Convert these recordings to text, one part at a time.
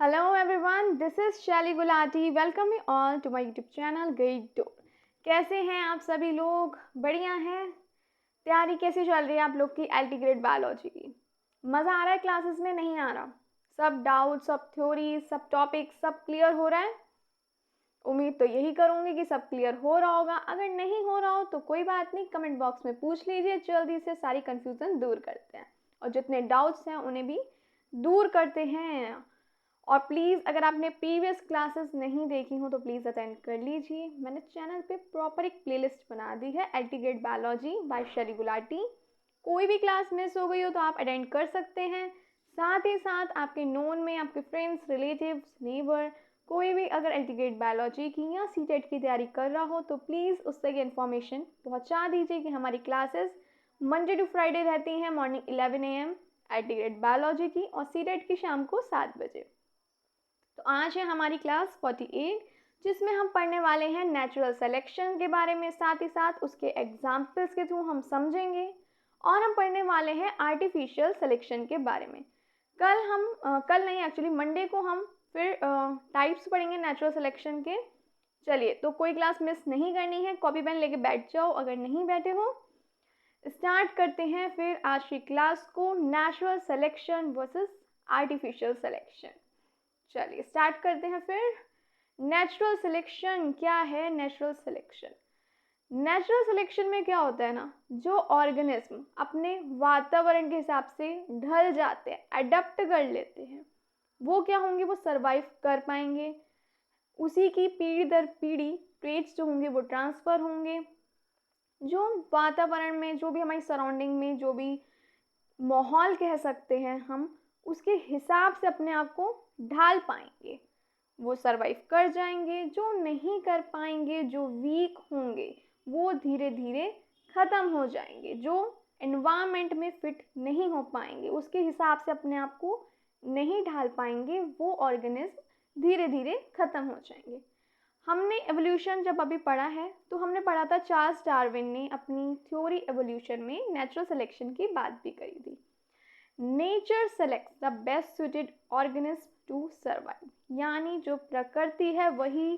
Hello everyone, this is Shelly Gulati. Welcome you all to my YouTube channel Grade Door. कैसे हैं आप सभी लोग? बढ़िया हैं? तैयारी कैसी चल रही है आप लोग की एलटी ग्रेड बायोलॉजी की? मज़ा आ रहा है क्लासेस में? नहीं आ रहा? सब डाउट, सब थ्योरी, सब टॉपिक सब क्लियर हो रहा है? उम्मीद तो यही करूँगी कि सब क्लियर हो रहा होगा। अगर नहीं हो रहा हो तो कोई बात नहीं, कमेंट बॉक्स में पूछ लीजिए, जल्दी से सारी कन्फ्यूज़न दूर करते हैं और जितने डाउट्स हैं उन्हें भी दूर करते हैं। और प्लीज़ अगर आपने प्रीवियस क्लासेस नहीं देखी हो तो प्लीज़ अटेंड कर लीजिए। मैंने चैनल पे प्रॉपर एक प्लेलिस्ट बना दी है, एलटी ग्रेड बायोलॉजी बाय शेली गुलाटी। कोई भी क्लास मिस हो गई हो तो आप अटेंड कर सकते हैं। साथ ही साथ आपके नोन में आपके फ्रेंड्स, रिलेटिव्स, नेबर कोई भी अगर एलटी ग्रेड बायोलॉजी की या सीटेट की तैयारी कर रहा हो तो प्लीज़ उससे ये इन्फॉर्मेशन पहुँचा दीजिए कि हमारी क्लासेस मंडे टू फ्राइडे रहती हैं morning 11 AM LT grade biology की और सीटेट की शाम को 7 बजे। तो आज है हमारी क्लास 48 जिसमें हम पढ़ने वाले हैं नेचुरल सिलेक्शन के बारे में, साथ ही साथ उसके एग्जाम्पल्स के थ्रू हम समझेंगे और हम पढ़ने वाले हैं आर्टिफिशियल सिलेक्शन के बारे में। कल नहीं, एक्चुअली मंडे को हम फिर टाइप्स पढ़ेंगे नेचुरल सिलेक्शन के। चलिए, तो कोई क्लास मिस नहीं करनी है, कॉपी पेन लेके बैठ जाओ अगर नहीं बैठे हो। स्टार्ट करते हैं फिर आज की क्लास को, natural selection versus artificial selection. चलिए स्टार्ट करते हैं फिर। नेचुरल सिलेक्शन क्या है? नेचुरल सिलेक्शन में क्या होता है ना, जो ऑर्गेनिज्म अपने वातावरण के हिसाब से ढल जाते हैं, अडेप्ट कर लेते हैं, वो क्या होंगे? वो सरवाइव कर पाएंगे। उसी की पीढ़ी दर पीढ़ी ट्रेट्स जो होंगे वो ट्रांसफ़र होंगे। जो वातावरण में, जो भी हमारी सराउंडिंग में, जो भी माहौल कह सकते हैं हम, उसके हिसाब से अपने आप को ढाल पाएंगे, वो सरवाइव कर जाएंगे। जो नहीं कर पाएंगे, जो वीक होंगे, वो धीरे धीरे ख़त्म हो जाएंगे। जो एनवायरनमेंट में फिट नहीं हो पाएंगे, उसके हिसाब से अपने आप को नहीं ढाल पाएंगे, वो ऑर्गेनिज्म धीरे धीरे ख़त्म हो जाएंगे। हमने एवोल्यूशन जब अभी पढ़ा है तो हमने पढ़ा था, चार्ल्स डार्विन ने अपनी थ्योरी एवोल्यूशन में नेचुरल सिलेक्शन की बात भी करी थी। Nature selects the best suited organism to survive, यानी जो प्रकृति है वही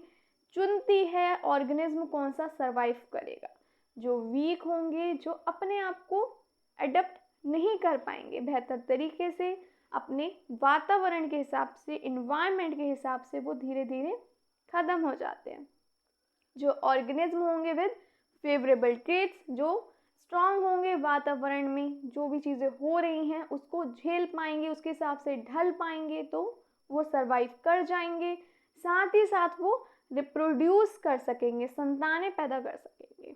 चुनती है ऑर्गेनिज्म कौन सा सर्वाइव करेगा। जो वीक होंगे, जो अपने आप को अडेप्ट नहीं कर पाएंगे बेहतर तरीके से, अपने वातावरण के हिसाब से, इन्वायरमेंट के हिसाब से, वो धीरे धीरे ख़त्म हो जाते हैं। जो ऑर्गेनिज्म होंगे विद फेवरेबल ट्रेट्स, जो स्ट्रांग होंगे वातावरण में, जो भी चीज़ें हो रही हैं उसको झेल पाएंगे, उसके हिसाब से ढल पाएंगे, तो वो सरवाइव कर जाएंगे। साथ ही साथ वो रिप्रोड्यूस कर सकेंगे, संतानें पैदा कर सकेंगे,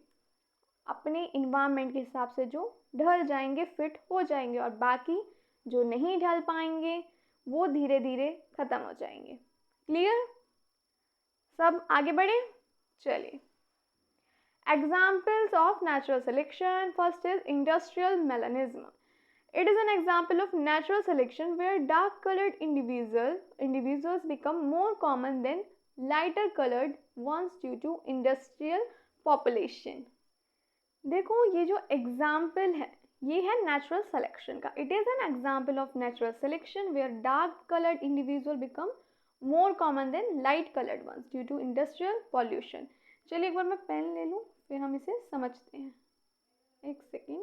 अपने इन्वायरमेंट के हिसाब से जो ढल जाएंगे, फिट हो जाएंगे। और बाकी जो नहीं ढल पाएंगे वो धीरे धीरे ख़त्म हो जाएंगे। क्लियर? सब आगे बढ़े। चलिए, examples of natural selection. First is industrial melanism. It is an example of natural selection where dark colored individuals become more common than lighter colored ones due to industrial population. देखो, ये जो example है ये है natural selection का। It is an example of natural selection where dark coloured individual become more common than light coloured ones due to industrial pollution. चलिए एक बार मैं पेन ले लूँ फिर हम इसे समझते हैं। एक सेकेंड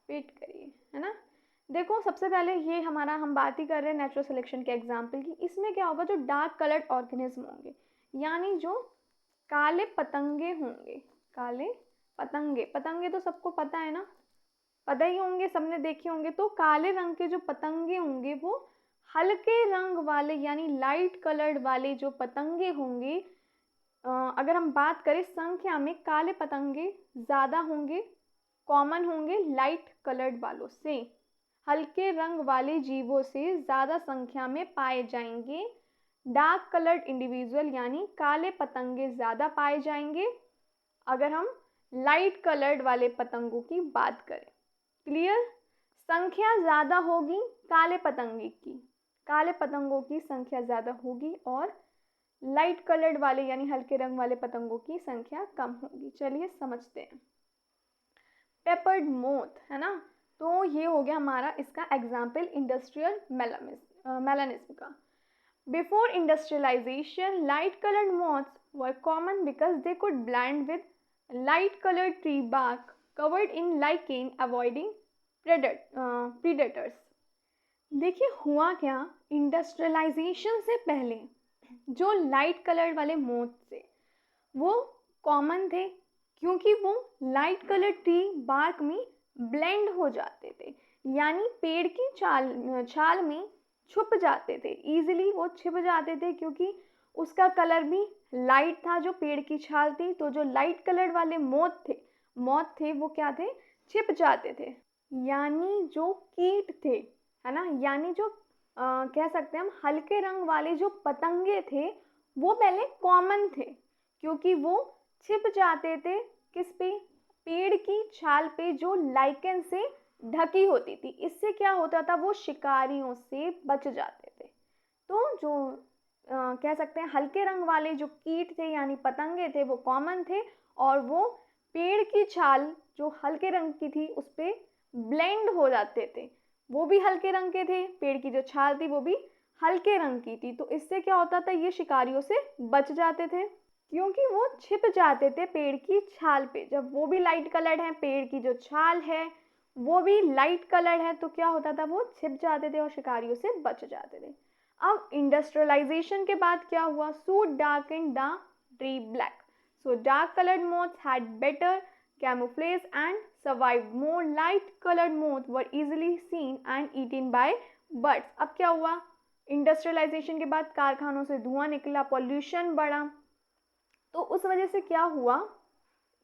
वेट करिए, है ना। देखो, सबसे पहले ये हमारा, हम बात ही कर रहे हैं नेचुरल सिलेक्शन के एग्जाम्पल की। इसमें क्या होगा? जो डार्क कलर्ड ऑर्गेनिज्म होंगे, यानी जो काले पतंगे होंगे। काले पतंगे, पतंगे तो सबको पता है ना, पता ही होंगे, सबने देखे होंगे। तो काले रंग के जो पतंगे होंगे वो हल्के रंग वाले, यानी लाइट कलर्ड वाले जो पतंगे होंगे, अगर हम बात करें संख्या में, काले पतंगे ज़्यादा होंगे, कॉमन होंगे लाइट कलर्ड वालों से। हल्के रंग वाले जीवों से ज़्यादा संख्या में पाए जाएंगे डार्क कलर्ड इंडिविजुअल, यानी काले पतंगे ज़्यादा पाए जाएंगे अगर हम लाइट कलर्ड वाले पतंगों की बात करें। क्लियर? संख्या ज़्यादा होगी काले पतंगे की, काले पतंगों की संख्या ज़्यादा होगी और लाइट कलर्ड वाले यानी हल्के रंग वाले पतंगों की संख्या कम होगी। चलिए समझते हैं। पेपर्ड मोथ, है ना, तो ये हो गया हमारा इसका एग्जाम्पल इंडस्ट्रियल मेलानिज्म का। Before industrialization, light colored moths were common because they could blend with light colored tree bark covered in lichen, avoiding predators. देखिए हुआ क्या, इंडस्ट्रियलाइजेशन से पहले जो लाइट कलर वाले मोथ थे वो कॉमन थे क्योंकि वो लाइट कलर ट्री बार्क में ब्लेंड हो जाते थे, यानी पेड़ की छाल में छुप जाते थे, इजीली वो छिप जाते थे क्योंकि उसका कलर भी लाइट था जो पेड़ की छाल थी। तो जो लाइट कलर वाले मोथ थे वो क्या थे, छिप जाते थे। यानी जो कीट थे, है ना, यानी जो कह सकते हैं हम हल्के रंग वाले जो पतंगे थे वो पहले कॉमन थे क्योंकि वो छिप जाते थे किस पे, पेड़ की छाल पे जो लाइकेन से ढकी होती थी। इससे क्या होता था, वो शिकारियों से बच जाते थे। तो जो कह सकते हैं हल्के रंग वाले जो कीट थे यानी पतंगे थे वो कॉमन थे और वो पेड़ की छाल जो हल्के रंग की थी उस पर ब्लेंड हो जाते थे। वो भी हल्के रंग के थे, पेड़ की जो छाल थी वो भी हल्के रंग की थी। तो इससे क्या होता था, ये शिकारियों से बच जाते थे क्योंकि वो छिप जाते थे पेड़ की छाल पे। जब वो भी लाइट कलर्ड है, पेड़ की जो छाल है वो भी लाइट कलर्ड है, तो क्या होता था, वो छिप जाते थे और शिकारियों से बच जाते थे। अब इंडस्ट्रियलाइजेशन के बाद क्या हुआ, suit dark and the tree black, so dark coloured moths had better camouflage and survived. More light colored moths were easily seen and eaten by birds. अब क्या हुआ, इंडस्ट्रियलाइजेशन के बाद कारखानों से धुआं निकला, पॉल्यूशन बढ़ा, तो उस वजह से क्या हुआ,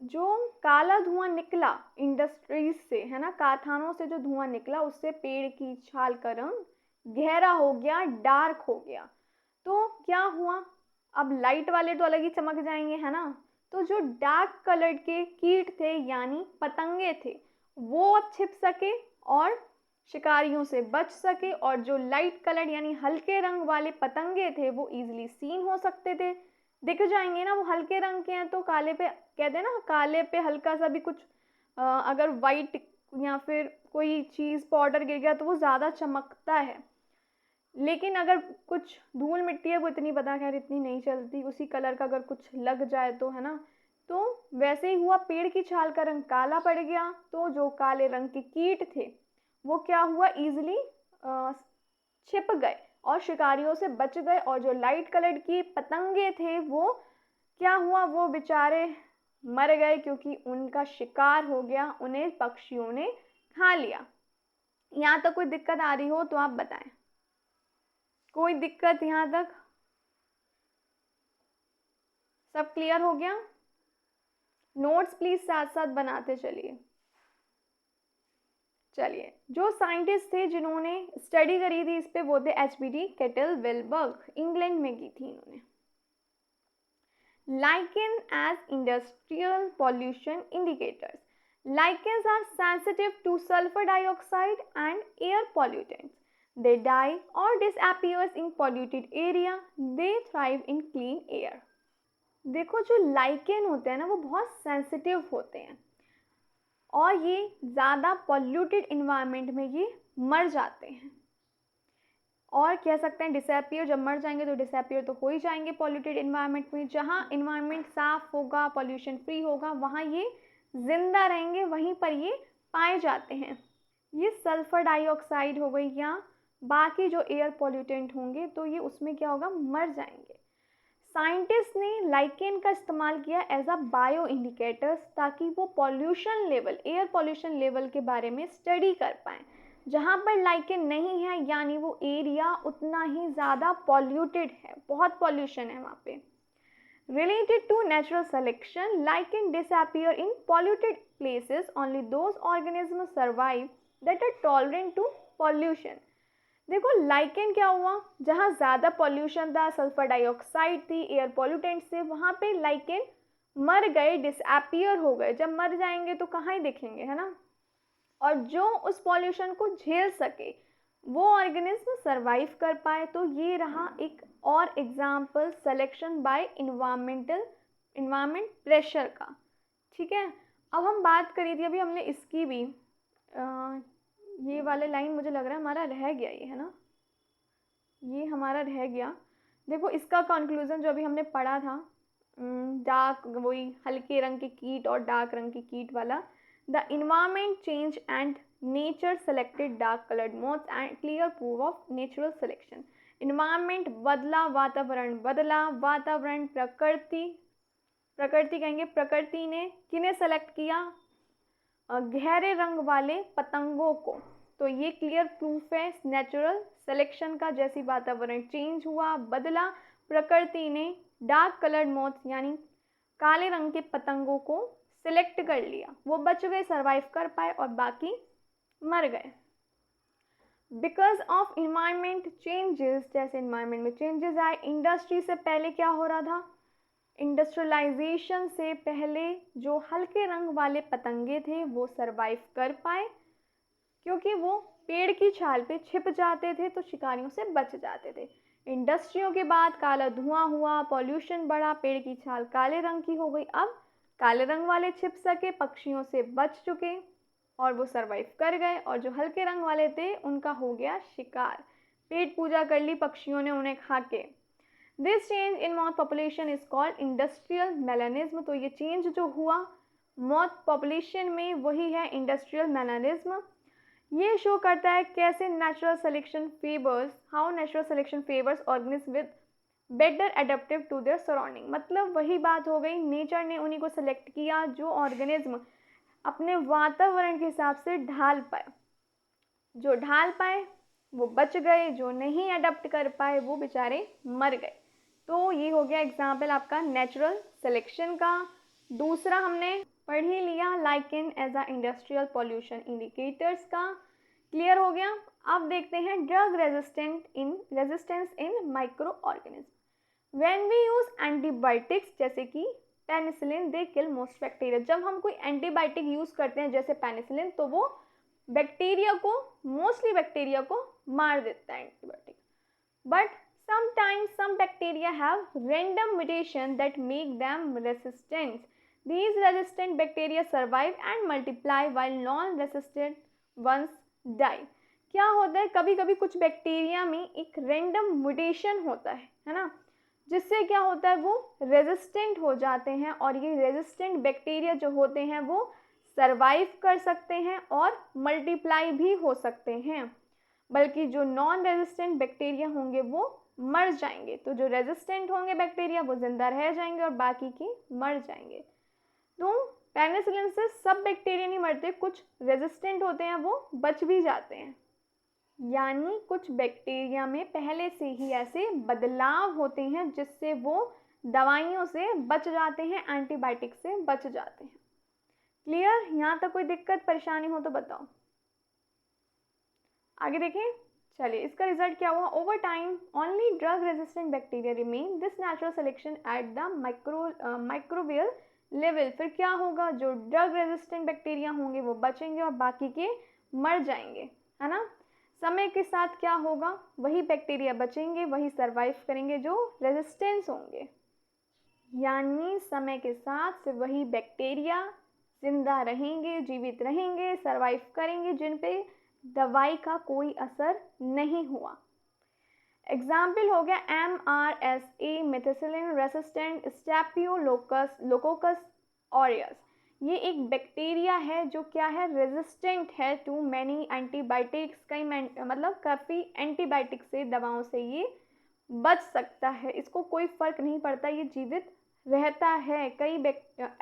जो काला धुआं निकला इंडस्ट्रीज से, है ना, कारखानों से जो धुआं निकला उससे पेड़ की छाल का रंग गहरा हो गया, डार्क हो गया। तो क्या हुआ, अब लाइट वाले तो अलग ही चमक जाएंगे, है ना, तो जो डार्क कलर्ड के कीट थे यानी पतंगे थे वो अब छिप सके और शिकारियों से बच सके, और जो लाइट कलर्ड यानी हल्के रंग वाले पतंगे थे वो इजीली सीन हो सकते थे, दिख जाएंगे ना, वो हल्के रंग के हैं तो काले पे, कहते हैं ना काले पे हल्का सा भी कुछ अगर वाइट या फिर कोई चीज़ पाउडर गिर गया तो वो ज़्यादा चमकता है। लेकिन अगर कुछ धूल मिट्टी है वो इतनी पता, खैर इतनी नहीं चलती, उसी कलर का अगर कुछ लग जाए तो, है ना, तो वैसे ही हुआ, पेड़ की छाल का रंग काला पड़ गया तो जो काले रंग के कीट थे वो क्या हुआ, इजीली छिप गए और शिकारियों से बच गए, और जो लाइट कलर्ड की पतंगे थे वो क्या हुआ, वो बेचारे मर गए क्योंकि उनका शिकार हो गया, उन्हें पक्षियों ने खा लिया। यहाँ तक कोई दिक्कत आ रही हो तो आप बताएं, कोई दिक्कत यहाँ तक, सब क्लियर हो गया? नोट्स प्लीज साथ साथ बनाते चलिए। चलिए, जो साइंटिस्ट थे जिन्होंने स्टडी करी थी इस पे वो थे एचबीडी केटल-विलबर्ग, इंग्लैंड में की थी इन्होंने। Lichen as industrial pollution indicators, lichens are sensitive to sulfur dioxide and air pollutants. They die or disappears in polluted area. They thrive in clean air. देखो जो लाइकेन होते हैं ना वो बहुत सेंसिटिव होते हैं और ये ज़्यादा पॉल्यूटेड इन्वायरमेंट में ये मर जाते हैं, और कह सकते हैं डिसअपियर, जब मर जाएंगे तो डिसअपियर तो हो ही जाएंगे पॉल्यूटेड इन्वायरमेंट में। जहाँ इन्वायरमेंट साफ होगा, पॉल्यूशन फ्री होगा, वहाँ ये जिंदा रहेंगे, वहीं पर ये पाए जाते हैं। ये सल्फर डाइऑक्साइड हो गई या बाकी जो एयर पॉल्यूटेंट होंगे तो ये उसमें क्या होगा, मर जाएंगे। साइंटिस्ट ने लाइकेन का इस्तेमाल किया एज अ बायो इंडिकेटर्स ताकि वो pollution level, air pollution level के बारे में स्टडी कर पाएँ। जहाँ पर लाइकेन नहीं है यानी वो एरिया उतना ही ज़्यादा पॉल्यूटेड है, बहुत पॉल्यूशन है वहाँ पे। Related to natural selection, lichen disappear in polluted places. Only those organisms survive that are tolerant to pollution. देखो लाइकेन क्या हुआ, जहाँ ज़्यादा पॉल्यूशन था, सल्फर डाइऑक्साइड थी, एयर पॉल्यूटेंट से, वहाँ पे लाइकेन मर गए, डिसअपियर हो गए। जब मर जाएंगे तो कहाँ ही दिखेंगे, है ना, और जो उस पॉल्यूशन को झेल सके वो ऑर्गेनिज्म सरवाइव कर पाए। तो ये रहा एक और example selection bye environment pressure का। ठीक है, अब हम बात करी थी अभी हमने इसकी भी, ये वाले लाइन मुझे लग रहा है हमारा रह गया, ये है ना, ये हमारा रह गया। देखो इसका कंक्लूजन जो अभी हमने पढ़ा था, डार्क, वही हल्के रंग के कीट और डार्क रंग की कीट वाला, the environment change and nature selected dark coloured moths and clear proof of natural selection. Environment बदला, वातावरण बदला, वातावरण प्रकृति, प्रकृति कहेंगे, प्रकृति ने किन्हें सेलेक्ट किया, गहरे रंग वाले पतंगों को। तो ये क्लियर प्रूफ है नेचुरल सिलेक्शन का। जैसी वातावरण चेंज हुआ, बदला, प्रकृति ने डार्क कलर्ड मोथ्स यानी काले रंग के पतंगों को सिलेक्ट कर लिया, वो बच गए, सरवाइव कर पाए, और बाकी मर गए। बिकॉज ऑफ इन्वायरमेंट चेंजेस, जैसे इन्वायरमेंट में चेंजेस आए, इंडस्ट्री से पहले क्या हो रहा था, इंडस्ट्रियलाइजेशन से पहले जो हल्के रंग वाले पतंगे थे वो सरवाइव कर पाए, क्योंकि वो पेड़ की छाल पे छिप जाते थे तो शिकारियों से बच जाते थे। इंडस्ट्रियों के बाद काला धुआं हुआ, पॉल्यूशन बढ़ा, पेड़ की छाल काले रंग की हो गई, अब काले रंग वाले छिप सके, पक्षियों से बच चुके और वो सरवाइव कर गए, और जो हल्के रंग वाले थे उनका हो गया शिकार, पेट पूजा कर ली पक्षियों ने उन्हें खा के। This change in moth population is called industrial melanism. तो ये चेंज जो हुआ मॉथ पॉपुलेशन में वही है इंडस्ट्रियल मेलानिज्म। ये शो करता है कैसे natural selection favours, how natural selection favours organism with better adaptive to their surrounding. मतलब वही बात हो गई, नेचर ने उन्हीं को सिलेक्ट किया जो ऑर्गेनिज्म अपने वातावरण के हिसाब से ढाल पाए। जो ढाल पाए वो बच गए, जो नहीं अडप्ट कर पाए वो बेचारे मर गए। तो ये हो गया एग्जाम्पल आपका नेचुरल सिलेक्शन का। दूसरा हमने पढ़ ही लिया lichen as a industrial pollution indicators का, क्लियर हो गया। अब देखते हैं drug resistance in micro organism. When we use antibiotics जैसे कि penicillin, they kill most bacteria. जब हम कोई एंटीबायोटिक यूज करते हैं जैसे पेनिसिलिन, तो वो बैक्टीरिया को, मोस्टली बैक्टीरिया को मार देता है antibiotic. But sometimes some bacteria have random mutation that make them resistant. These resistant bacteria survive and multiply while non-resistant ones die. क्या होता है, कभी कभी कुछ बैक्टीरिया में एक रैंडम म्यूटेशन होता है ना, जिससे क्या होता है वो रेजिस्टेंट हो जाते हैं, और ये रेजिस्टेंट बैक्टीरिया जो होते हैं वो सरवाइव कर सकते हैं और मल्टीप्लाई भी हो सकते हैं। बल्कि जो नॉन रेजिस्टेंट बैक्टीरिया होंगे वो मर जाएंगे। तो जो रेजिस्टेंट होंगे बैक्टीरिया वो जिंदा रह जाएंगे और बाकी के मर जाएंगे। तो पेनिसिलिन से सब बैक्टीरिया नहीं मरते, कुछ रेजिस्टेंट होते हैं वो बच भी जाते हैं। यानी कुछ बैक्टीरिया में पहले से ही ऐसे बदलाव होते हैं जिससे वो दवाइयों से बच जाते हैं, एंटीबायोटिक से बच जाते हैं। क्लियर? यहाँ तक कोई दिक्कत परेशानी हो तो बताओ। आगे देखें, चलिए इसका रिजल्ट क्या हुआ। Over time only drug resistant bacteria remain, this natural selection at the microbial level. फिर क्या होगा, जो ड्रग रेजिस्टेंट बैक्टीरिया होंगे वो बचेंगे और बाकी के मर जाएंगे, है ना। समय के साथ क्या होगा, वही बैक्टीरिया बचेंगे, वही सरवाइव करेंगे जो रेजिस्टेंस होंगे। यानी समय के साथ से वही बैक्टीरिया जिंदा रहेंगे, जीवित रहेंगे, सरवाइव करेंगे, जिन पे दवाई का कोई असर नहीं हुआ। एग्जाम्पल हो गया MRSA methicillin resistant staphylococcus aureus. ये एक बैक्टीरिया है जो क्या है, रेजिस्टेंट है टू मैनी एंटीबायोटिक्स। कई मतलब काफ़ी एंटीबायोटिक से, दवाओं से ये बच सकता है, इसको कोई फर्क नहीं पड़ता, ये जीवित रहता है। कई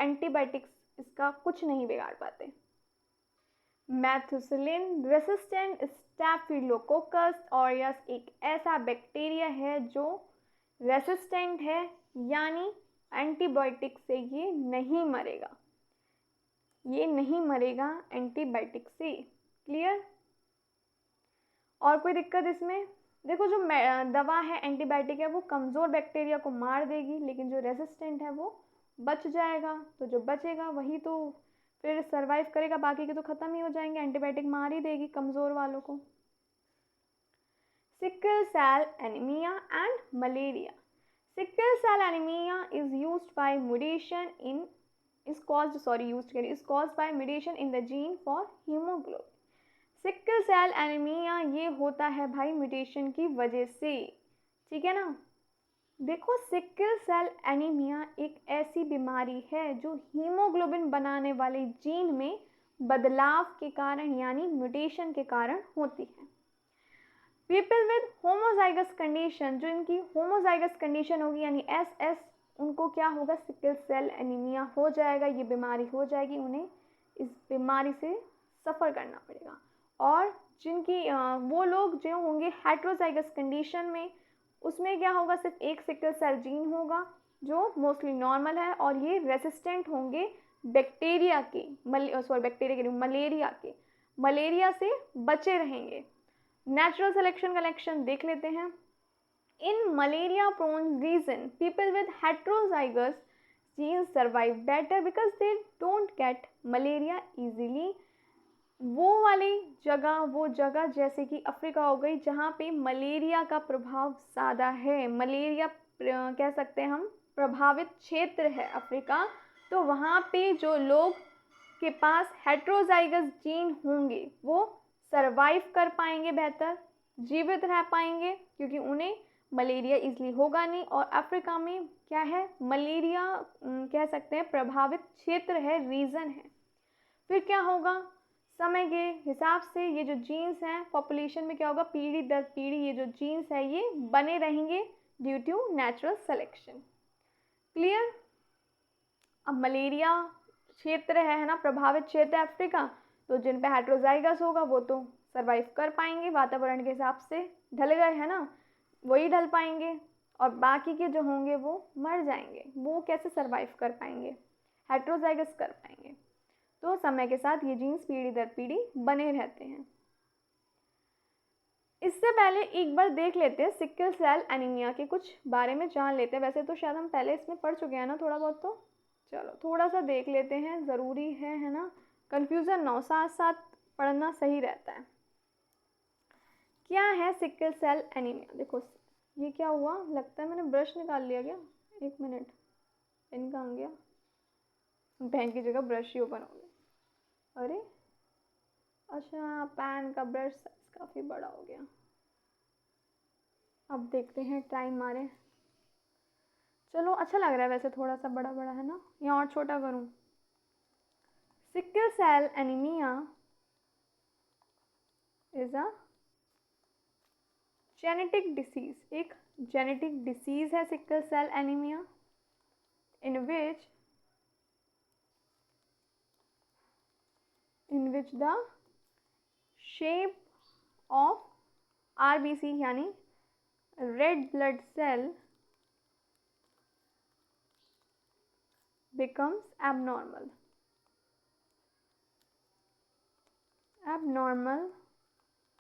एंटीबायोटिक्स इसका कुछ नहीं बिगाड़ पाते। मेथिसिलिन रेसिस्टेंट स्टेफिलोकोकस ऑरियस एक ऐसा बैक्टीरिया है जो रेसिस्टेंट है, यानी एंटीबायोटिक से ये नहीं मरेगा, ये नहीं मरेगा एंटीबायोटिक से। क्लियर? और कोई दिक्कत इसमें? देखो जो दवा है एंटीबायोटिक है वो कमज़ोर बैक्टीरिया को मार देगी, लेकिन जो रेसिस्टेंट है वो बच जाएगा। तो जो बचेगा वही तो फिर सरवाइव करेगा, बाकी के तो ख़त्म ही हो जाएंगे, एंटीबायोटिक मार ही देगी कमज़ोर वालों को। Sickle cell anaemia and malaria. Sickle cell anaemia is used by mutation in is caused by mutation in the gene for hemoglobin. Sickle cell anaemia ये होता है भाई म्यूटेशन की वजह से, ठीक है ना। देखो, सिकल सेल एनीमिया एक ऐसी बीमारी है जो हीमोग्लोबिन बनाने वाले जीन में बदलाव के कारण यानी म्यूटेशन के कारण होती है। पीपल विद होमोजाइगस कंडीशन, जो इनकी होमोजाइगस कंडीशन होगी यानी SS, उनको क्या होगा, सिकल सेल एनीमिया हो जाएगा, ये बीमारी हो जाएगी, उन्हें इस बीमारी से सफ़र करना पड़ेगा। और जिनकी वो लोग जो होंगे हेट्रोजाइगस कंडीशन में, उसमें क्या होगा, सिर्फ एक सिकल सेल जीन होगा जो मोस्टली नॉर्मल है, और ये रेसिस्टेंट होंगे बैक्टीरिया के मलेरिया से बचे रहेंगे। नेचुरल सिलेक्शन कलेक्शन देख लेते हैं। In malaria prone region people with heterozygous genes survive better because they don't get malaria easily। वो जगह जैसे कि अफ्रीका हो गई जहाँ पे मलेरिया का प्रभाव ज़्यादा है, मलेरिया कह सकते हैं हम प्रभावित क्षेत्र है अफ्रीका, तो वहाँ पे जो लोग के पास हेट्रोजाइगस जीन होंगे वो सरवाइव कर पाएंगे, बेहतर जीवित रह पाएंगे, क्योंकि उन्हें मलेरिया इजली होगा नहीं। और अफ्रीका में क्या है, मलेरिया कह सकते हैं प्रभावित क्षेत्र है, रीजन है। फिर क्या होगा, समय के हिसाब से ये जो जीन्स हैं पॉपुलेशन में क्या होगा, पीढ़ी दर पीढ़ी ये जो जीन्स है ये बने रहेंगे due to natural selection. Clear. अब मलेरिया क्षेत्र है ना, प्रभावित क्षेत्र है अफ्रीका, तो जिन पे हेट्रोजाइगस होगा वो तो सरवाइव कर पाएंगे, वातावरण के हिसाब से ढल गए है ना, वही ढल पाएंगे, और बाकी के जो होंगे वो मर जाएंगे। वो कैसे सरवाइव कर पाएंगे, हेट्रोजाइगस कर पाएंगे। तो समय के साथ ये जीन्स पीढ़ी दर पीढ़ी बने रहते हैं। इससे पहले एक बार देख लेते हैं सिकल सेल एनीमिया के कुछ बारे में जान लेते हैं। वैसे तो शायद हम पहले इसमें पढ़ चुके हैं ना थोड़ा बहुत, तो चलो थोड़ा सा देख लेते हैं, ज़रूरी है ना, कंफ्यूजन ना हो, साथ साथ पढ़ना सही रहता है। क्या है सिकल सेल एनीमिया। देखो ये क्या हुआ, लगता है मैंने ब्रश निकाल लिया क्या, एक मिनट, पेन कहाँ गया, पेन की जगह ब्रश ही ओपन हो गया। अरे अच्छा, पेन का ब्रश साइज काफ़ी बड़ा हो गया। अब देखते हैं, टाइम मारे, चलो अच्छा लग रहा है वैसे, थोड़ा सा बड़ा बड़ा है ना, या और छोटा करूं। Sickle cell anaemia is a genetic disease, एक जेनेटिक डिसीज है sickle cell anaemia, in which the shape of RBC यानी red blood cell becomes abnormal। abnormal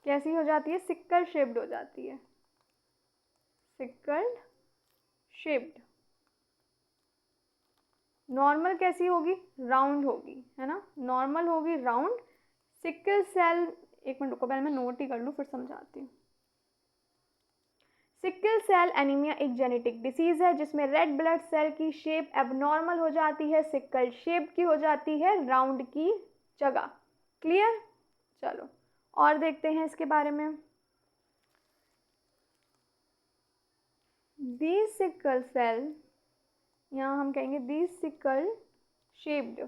कैसी हो जाती है, सिकल शेप्ड हो जाती है, सिकल शेप्ड। नॉर्मल कैसी होगी, राउंड होगी, है ना, नॉर्मल होगी राउंड। सिकल सेल, एक मिनट रुको, पहले मैं नोट ही कर लूँ फिर समझाती हूँ। सिकल सेल एनीमिया एक जेनेटिक डिसीज है जिसमें रेड ब्लड सेल की शेप एबनॉर्मल हो जाती है, सिकल शेप की हो जाती है राउंड की जगह। क्लियर। चलो और देखते हैं इसके बारे में। दी सिकल सेल, यहाँ हम कहेंगे the sickle shaped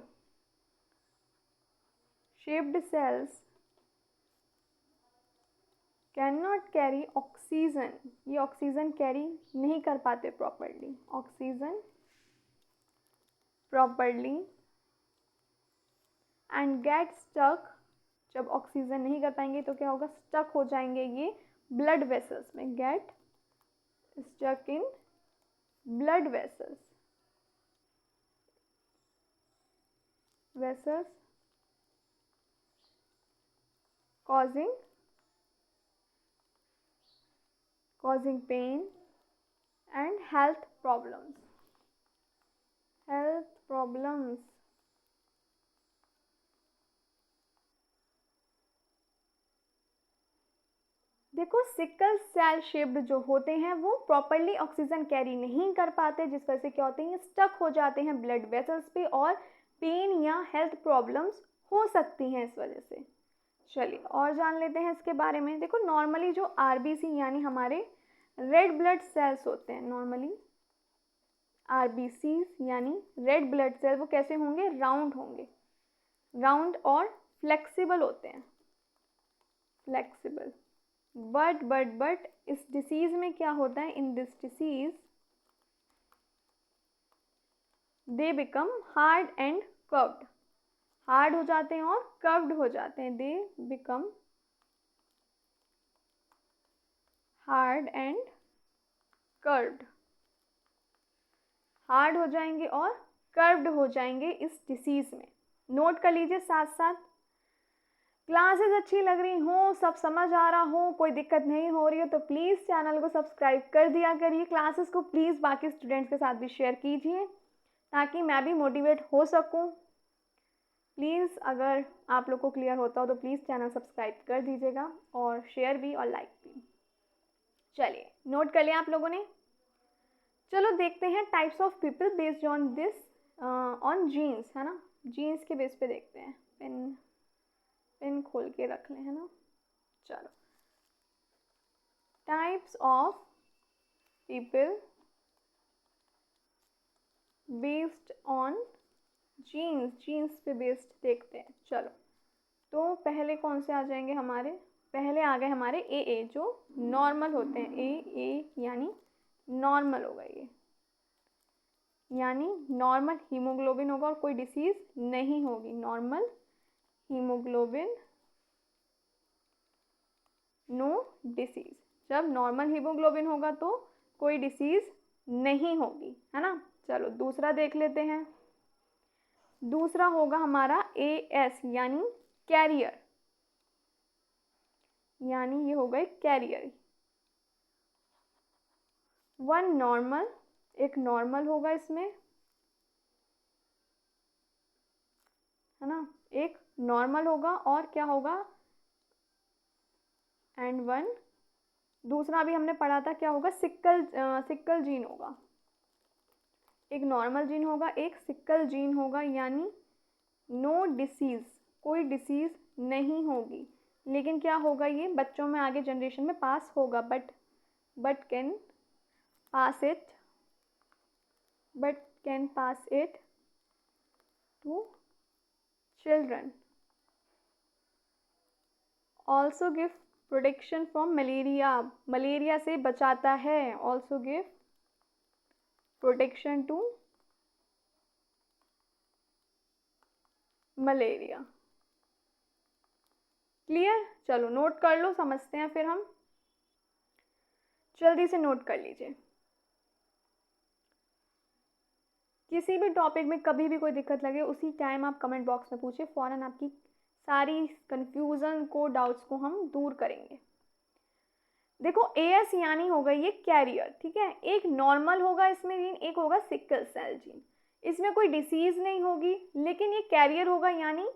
cells can not carry oxygen, ये ऑक्सीजन कैरी नहीं कर पाते properly, oxygen properly, and get stuck, जब ऑक्सीजन नहीं कर पाएंगे तो क्या होगा, स्टक हो जाएंगे ये ब्लड वेसल्स में, get stuck in blood vessels, causing pain and health problems। देखो सिकल सेल शेप्ड जो होते हैं वो प्रॉपरली ऑक्सीजन कैरी नहीं कर पाते, जिस वजह से क्या होते हैं, स्टक हो जाते हैं ब्लड वेसल्स पे, और पेन या हेल्थ प्रॉब्लम्स हो सकती हैं इस वजह से। चलिए और जान लेते हैं इसके बारे में। देखो नॉर्मली जो आरबीसी यानी हमारे रेड ब्लड सेल्स होते हैं नॉर्मली, आरबीसी यानी रेड ब्लड सेल, वो कैसे होंगे, राउंड होंगे, राउंड और फ्लेक्सिबल होते हैं, फ्लेक्सिबल। बट इस डिसीज में क्या होता है, in this disease they become hard and curved, hard हो जाते हैं और कर्व्ड हो जाते हैं, they become hard and curved, hard हो जाएंगे और कर्व्ड हो जाएंगे इस डिसीज में। नोट कर लीजिए साथ साथ। क्लासेस अच्छी लग रही हो, सब समझ आ रहा हो, कोई दिक्कत नहीं हो रही हो तो प्लीज़ चैनल को सब्सक्राइब कर दिया करिए, क्लासेस को प्लीज़ बाकी स्टूडेंट्स के साथ भी शेयर कीजिए ताकि मैं भी मोटिवेट हो सकूं। प्लीज़ अगर आप लोग को क्लियर होता हो तो प्लीज़ चैनल सब्सक्राइब कर दीजिएगा और शेयर भी और लाइक भी। चलिए नोट कर लिया आप लोगों ने। चलो देखते हैं types of people based on this, on jeans, है ना, जीन्स के बेस पे देखते हैं। पेन खोल के रख लें, है ना। चलो, types of people based on genes, genes पे बेस्ड देखते हैं। चलो, तो पहले कौन से आ जाएंगे हमारे, पहले आ गए हमारे ए जो नॉर्मल होते हैं, ए यानी नॉर्मल होगा, ये यानी नॉर्मल हीमोग्लोबिन होगा और कोई डिसीज नहीं होगी, नॉर्मल हीमोग्लोबिन, नो डिसीज। जब नॉर्मल हीमोग्लोबिन होगा तो कोई डिसीज नहीं होगी, है ना। चलो दूसरा देख लेते हैं। दूसरा होगा हमारा एएस यानी कैरियर, यानी ये हो गए कैरियर। वन नॉर्मल, एक नॉर्मल होगा इसमें, है ना, एक नॉर्मल होगा और क्या होगा, एंड वन दूसरा अभी हमने पढ़ा था क्या होगा, सिक्कल जीन होगा। एक नॉर्मल जीन होगा, एक सिक्कल जीन होगा, यानी नो डिसीज, कोई डिसीज नहीं होगी, लेकिन क्या होगा, ये बच्चों में आगे जनरेशन में पास होगा, but can pass it to children. Also give protection from malaria, malaria से बचाता है, also give protection to malaria. Clear. चलो नोट कर लो, समझते हैं फिर हम, जल्दी से नोट कर लीजिए। किसी भी टॉपिक में कभी भी कोई दिक्कत लगे उसी टाइम आप कमेंट बॉक्स में पूछिए, फ़ौरन आपकी सारी कंफ्यूजन को, डाउट्स को हम दूर करेंगे। देखो एएस यानी होगा ये कैरियर, ठीक है, एक नॉर्मल होगा इसमें जीन, एक होगा सिकल सेल जीन। इसमें कोई डिसीज नहीं होगी, लेकिन ये कैरियर होगा, यानी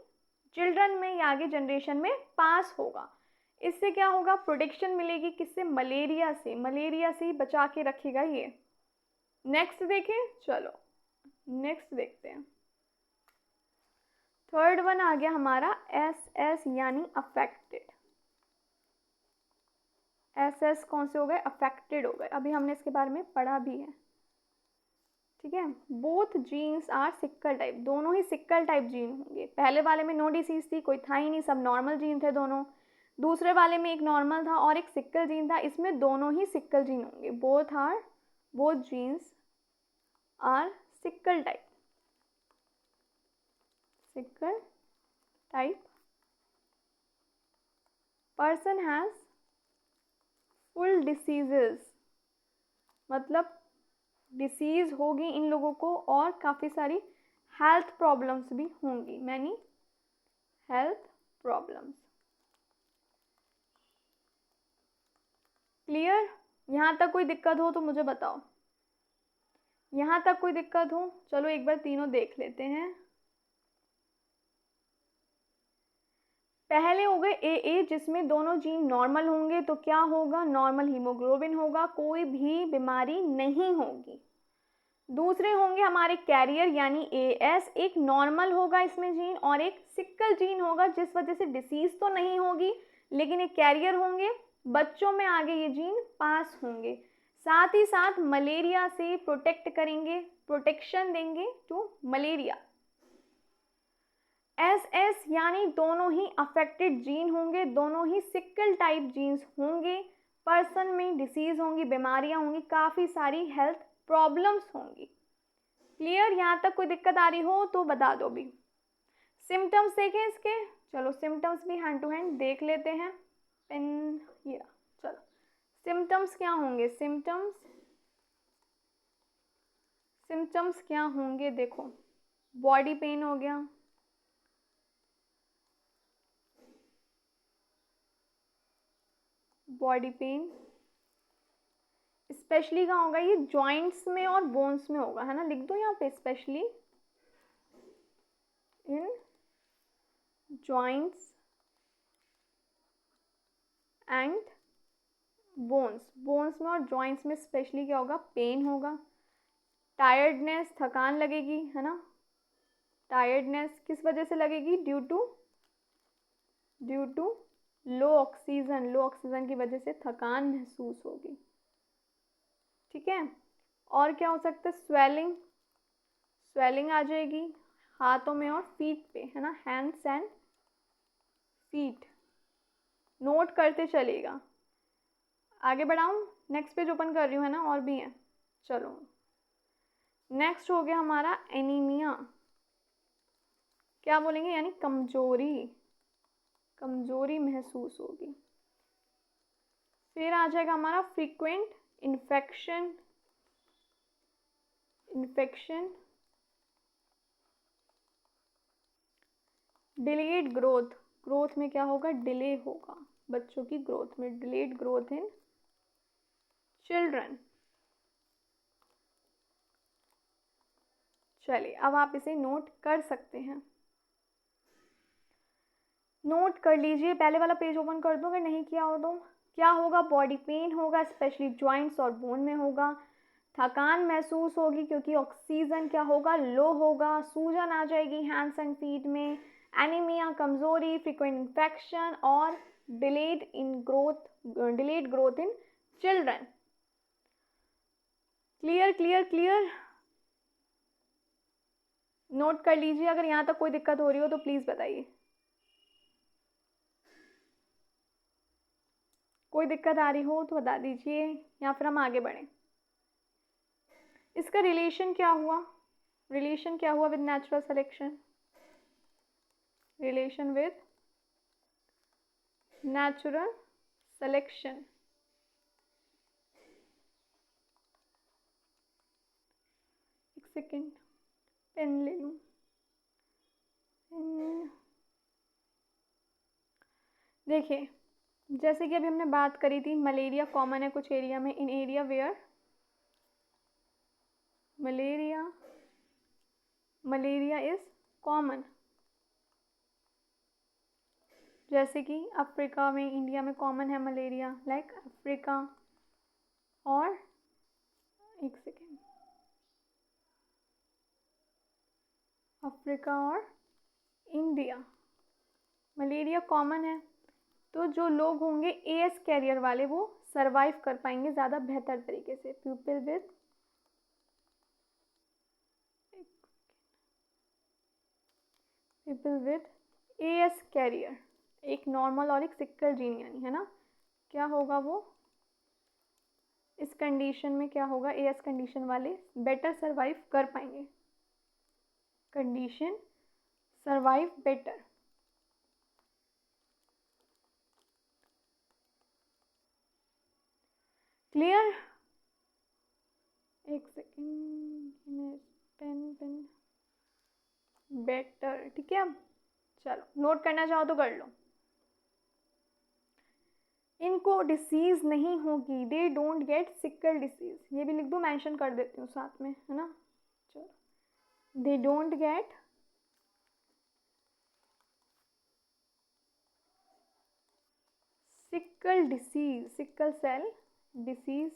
चिल्ड्रन में या आगे जनरेशन में पास होगा। इससे क्या होगा, प्रोटेक्शन मिलेगी, किससे, मलेरिया से, मलेरिया से ही बचा के रखेगा ये। नेक्स्ट देखें, चलो नेक्स्ट देखते हैं। थर्ड वन आ गया हमारा एस यानी अफेक्टेड। एस कौन से हो गए, अफेक्टेड हो गए, अभी हमने इसके बारे में पढ़ा भी है, ठीक है। Both genes are sickle type, दोनों ही सिक्कल टाइप जीन होंगे। पहले वाले में नो डिसीज थी, कोई था ही नहीं, सब नॉर्मल जीन थे दोनों। दूसरे वाले में एक नॉर्मल था और एक सिक्कल जीन था, इसमें दोनों ही सिक्कल जीन होंगे। Both genes are sickle type, sickle type. Person has full diseases, मतलब डिसीज होगी इन लोगों को और काफ़ी सारी हेल्थ प्रॉब्लम्स भी होंगी, मैनी हेल्थ प्रॉब्लम्स। क्लियर। यहाँ तक कोई दिक्कत हो तो मुझे बताओ, यहाँ तक कोई दिक्कत हो। चलो एक बार तीनों देख लेते हैं। पहले हो गए ए जिसमें दोनों जीन नॉर्मल होंगे, तो क्या होगा, नॉर्मल हीमोग्लोबिन होगा, कोई भी बीमारी नहीं होगी। दूसरे होंगे हमारे कैरियर यानी एएस, एक नॉर्मल होगा इसमें जीन और एक सिक्कल जीन होगा, जिस वजह से डिसीज तो नहीं होगी लेकिन एक कैरियर होंगे, बच्चों में आगे ये जीन पास होंगे। साथ ही साथ मलेरिया से प्रोटेक्ट करेंगे, प्रोटेक्शन देंगे टू मलेरिया। SS यानी दोनों ही अफेक्टेड जीन होंगे, दोनों ही सिकल टाइप जीन्स होंगे, पर्सन में डिसीज होंगी, बीमारियां होंगी, काफ़ी सारी हेल्थ प्रॉब्लम्स होंगी। क्लियर? यहाँ तक कोई दिक्कत आ रही हो तो बता दो भी। सिम्टम्स देखें इसके, चलो सिम्टम्स भी हैंड टू हैंड देख लेते हैं। पेन ये, चलो सिम्टम्स क्या होंगे, सिम्टम्स क्या होंगे देखो, बॉडी पेन हो गया, बॉडी पेन स्पेशली कहाँ होगा, ये जॉइंट्स में और बोन्स में होगा, है ना, लिख दो यहाँ पे specially in joints and bones में और जॉइंट्स में स्पेशली क्या होगा, पेन होगा। टायर्डनेस, थकान लगेगी, है ना, टायर्डनेस किस वजह से लगेगी, ड्यू टू लो ऑक्सीजन की वजह से थकान महसूस होगी। ठीक है, और क्या हो सकता है, स्वेलिंग आ जाएगी हाथों में और फीट पे, है ना, हैंड्स एंड फीट। नोट करते चलेगा। आगे बढ़ाऊँ, नेक्स्ट पेज ओपन कर रही हूँ, है ना, और भी है। चलो नेक्स्ट हो गया हमारा एनीमिया। क्या बोलेंगे, यानी कमजोरी महसूस होगी। फिर आ जाएगा हमारा फ्रीक्वेंट इन्फेक्शन, डिलेड ग्रोथ में क्या होगा, डिले होगा बच्चों की ग्रोथ में, डिलेड ग्रोथ इन चिल्ड्रन। चलिए अब आप इसे नोट कर सकते हैं, नोट कर लीजिए। पहले वाला पेज ओपन कर दो अगर नहीं किया हो तो। क्या होगा, बॉडी पेन होगा, स्पेशली जॉइंट्स और बोन में होगा। थकान महसूस होगी क्योंकि ऑक्सीजन क्या होगा, लो होगा। सूजन आ जाएगी हैंड्स एंड फीट में। एनीमिया कमजोरी, फ्रीक्वेंट इन्फेक्शन और delayed growth in children. Clear? Note कर लीजिए, अगर यहाँ तक कोई दिक्कत हो रही हो तो प्लीज़ बताइए। कोई दिक्कत आ रही हो तो बता दीजिए, या फिर हम आगे बढ़ें। इसका रिलेशन क्या हुआ with natural selection, relation with natural selection. एक सेकेंड, पेन ले लूँ। देखिए, जैसे कि अभी हमने बात करी थी, मलेरिया कॉमन है कुछ एरिया में, in area where malaria is common. जैसे कि अफ्रीका में, इंडिया में कॉमन है मलेरिया, लाइक अफ्रीका और एक सेकेंड, अफ्रीका और इंडिया मलेरिया कॉमन है। तो जो लोग होंगे AS कैरियर वाले वो सरवाइव कर पाएंगे ज़्यादा बेहतर तरीके से। पीपल विद AS कैरियर, एक नॉर्मल और एक सिकल जीन यानी, है ना, क्या होगा वो इस कंडीशन में क्या होगा, AS कंडीशन वाले बेटर सरवाइव कर पाएंगे, कंडीशन सरवाइव बेटर। क्लियर? एक सेकेंड, पेन बेटर, ठीक है। चलो नोट करना चाहो तो कर लो। इनको डिसीज नहीं होगी, दे डोंट गेट सिकल डिसीज, ये भी लिख दो, मेंशन कर देती हूँ साथ में, है ना। चलो, they don't get sickle cell disease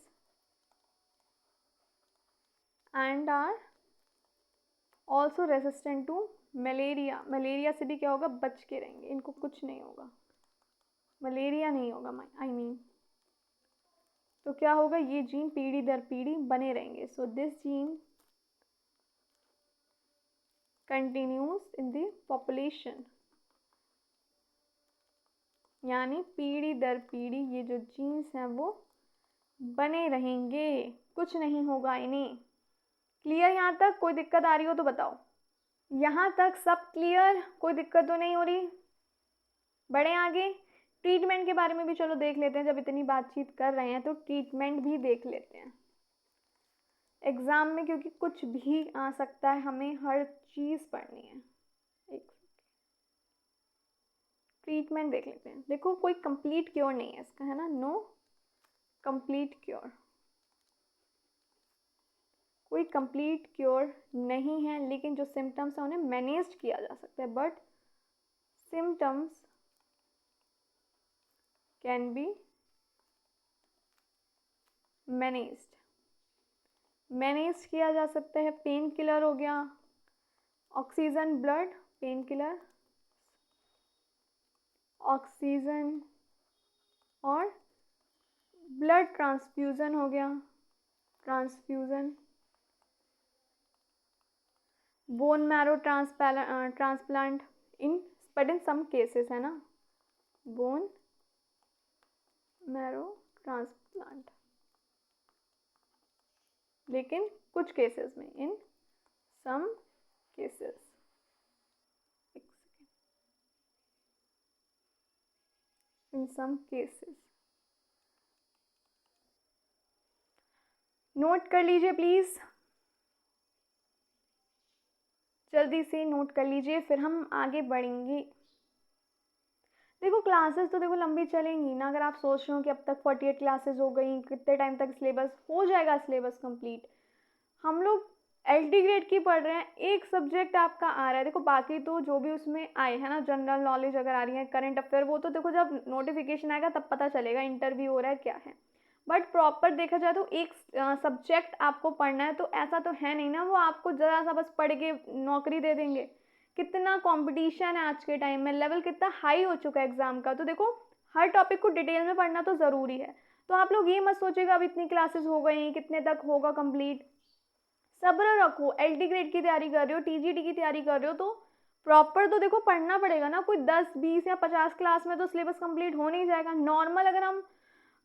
and are also resistant to malaria से भी क्या होगा, बच के रहेंगे, इनको कुछ नहीं होगा, मलेरिया नहीं होगा, आई मीन तो क्या होगा, ये जीन पीढ़ी दर पीढ़ी बने रहेंगे। So this gene continues in the population, यानी पीढ़ी दर पीढ़ी ये जो जीन्स हैं वो बने रहेंगे, कुछ नहीं होगा इन्हें। क्लियर यहाँ तक? कोई दिक्कत आ रही हो तो बताओ। यहाँ तक सब क्लियर? कोई दिक्कत तो नहीं हो रही? बढ़े आगे। ट्रीटमेंट के बारे में भी चलो देख लेते हैं, जब इतनी बातचीत कर रहे हैं तो ट्रीटमेंट भी देख लेते हैं एग्ज़ाम में, क्योंकि कुछ भी आ सकता है, हमें हर चीज़ पढ़नी है। एक ट्रीटमेंट देख लेते हैं। देखो कोई कंप्लीट क्योर नहीं है इसका, है ना, नो कंप्लीट क्योर, कोई कंप्लीट क्योर नहीं है, लेकिन जो सिम्टम्स हैं उन्हें मैनेज किया जा सकता है, but symptoms can be managed, manage किया जा सकता है। पेन किलर हो गया, oxygen blood, painkiller, oxygen और ब्लड ट्रांसफ्यूज़न हो गया, transfusion, bone marrow transplant in but in some cases, है ना, बोन मैरो ट्रांसप्लांट, लेकिन कुछ केसेस में, in some cases. In some cases note कर लीजिए प्लीज़, जल्दी से नोट कर लीजिए, फिर हम आगे बढ़ेंगे। देखो क्लासेस तो देखो लंबी चलेंगी ना, अगर आप सोच रहे हो कि अब तक 48 क्लासेस हो गई, कितने टाइम तक सिलेबस हो जाएगा, सिलेबस कंप्लीट। हम लोग LT ग्रेड की पढ़ रहे हैं, एक सब्जेक्ट आपका आ रहा है, देखो बाकी तो जो भी उसमें आए है ना, जनरल नॉलेज अगर आ रही है, करंट अफेयर, वो तो देखो जब नोटिफिकेशन आएगा तब पता चलेगा इंटरव्यू हो रहा है क्या है। बट प्रॉपर देखा जाए तो एक सब्जेक्ट आपको पढ़ना है, तो ऐसा तो है नहीं ना वो आपको ज़रा सा बस पढ़ के नौकरी दे देंगे। कितना कंपटीशन है आज के टाइम में, लेवल कितना हाई हो चुका है एग्ज़ाम का, तो देखो हर टॉपिक को डिटेल में पढ़ना तो ज़रूरी है। तो आप लोग ये मत सोचिएगा अब इतनी क्लासेस हो गई, कितने तक होगा कंप्लीट, सब्र रखो। LT ग्रेड की तैयारी कर रहे हो, TGT की तैयारी कर रहे हो, तो प्रॉपर तो देखो पढ़ना पड़ेगा ना। कोई 10, 20 या 50 क्लास में तो सिलेबस कंप्लीट हो नहीं जाएगा। नॉर्मल अगर हम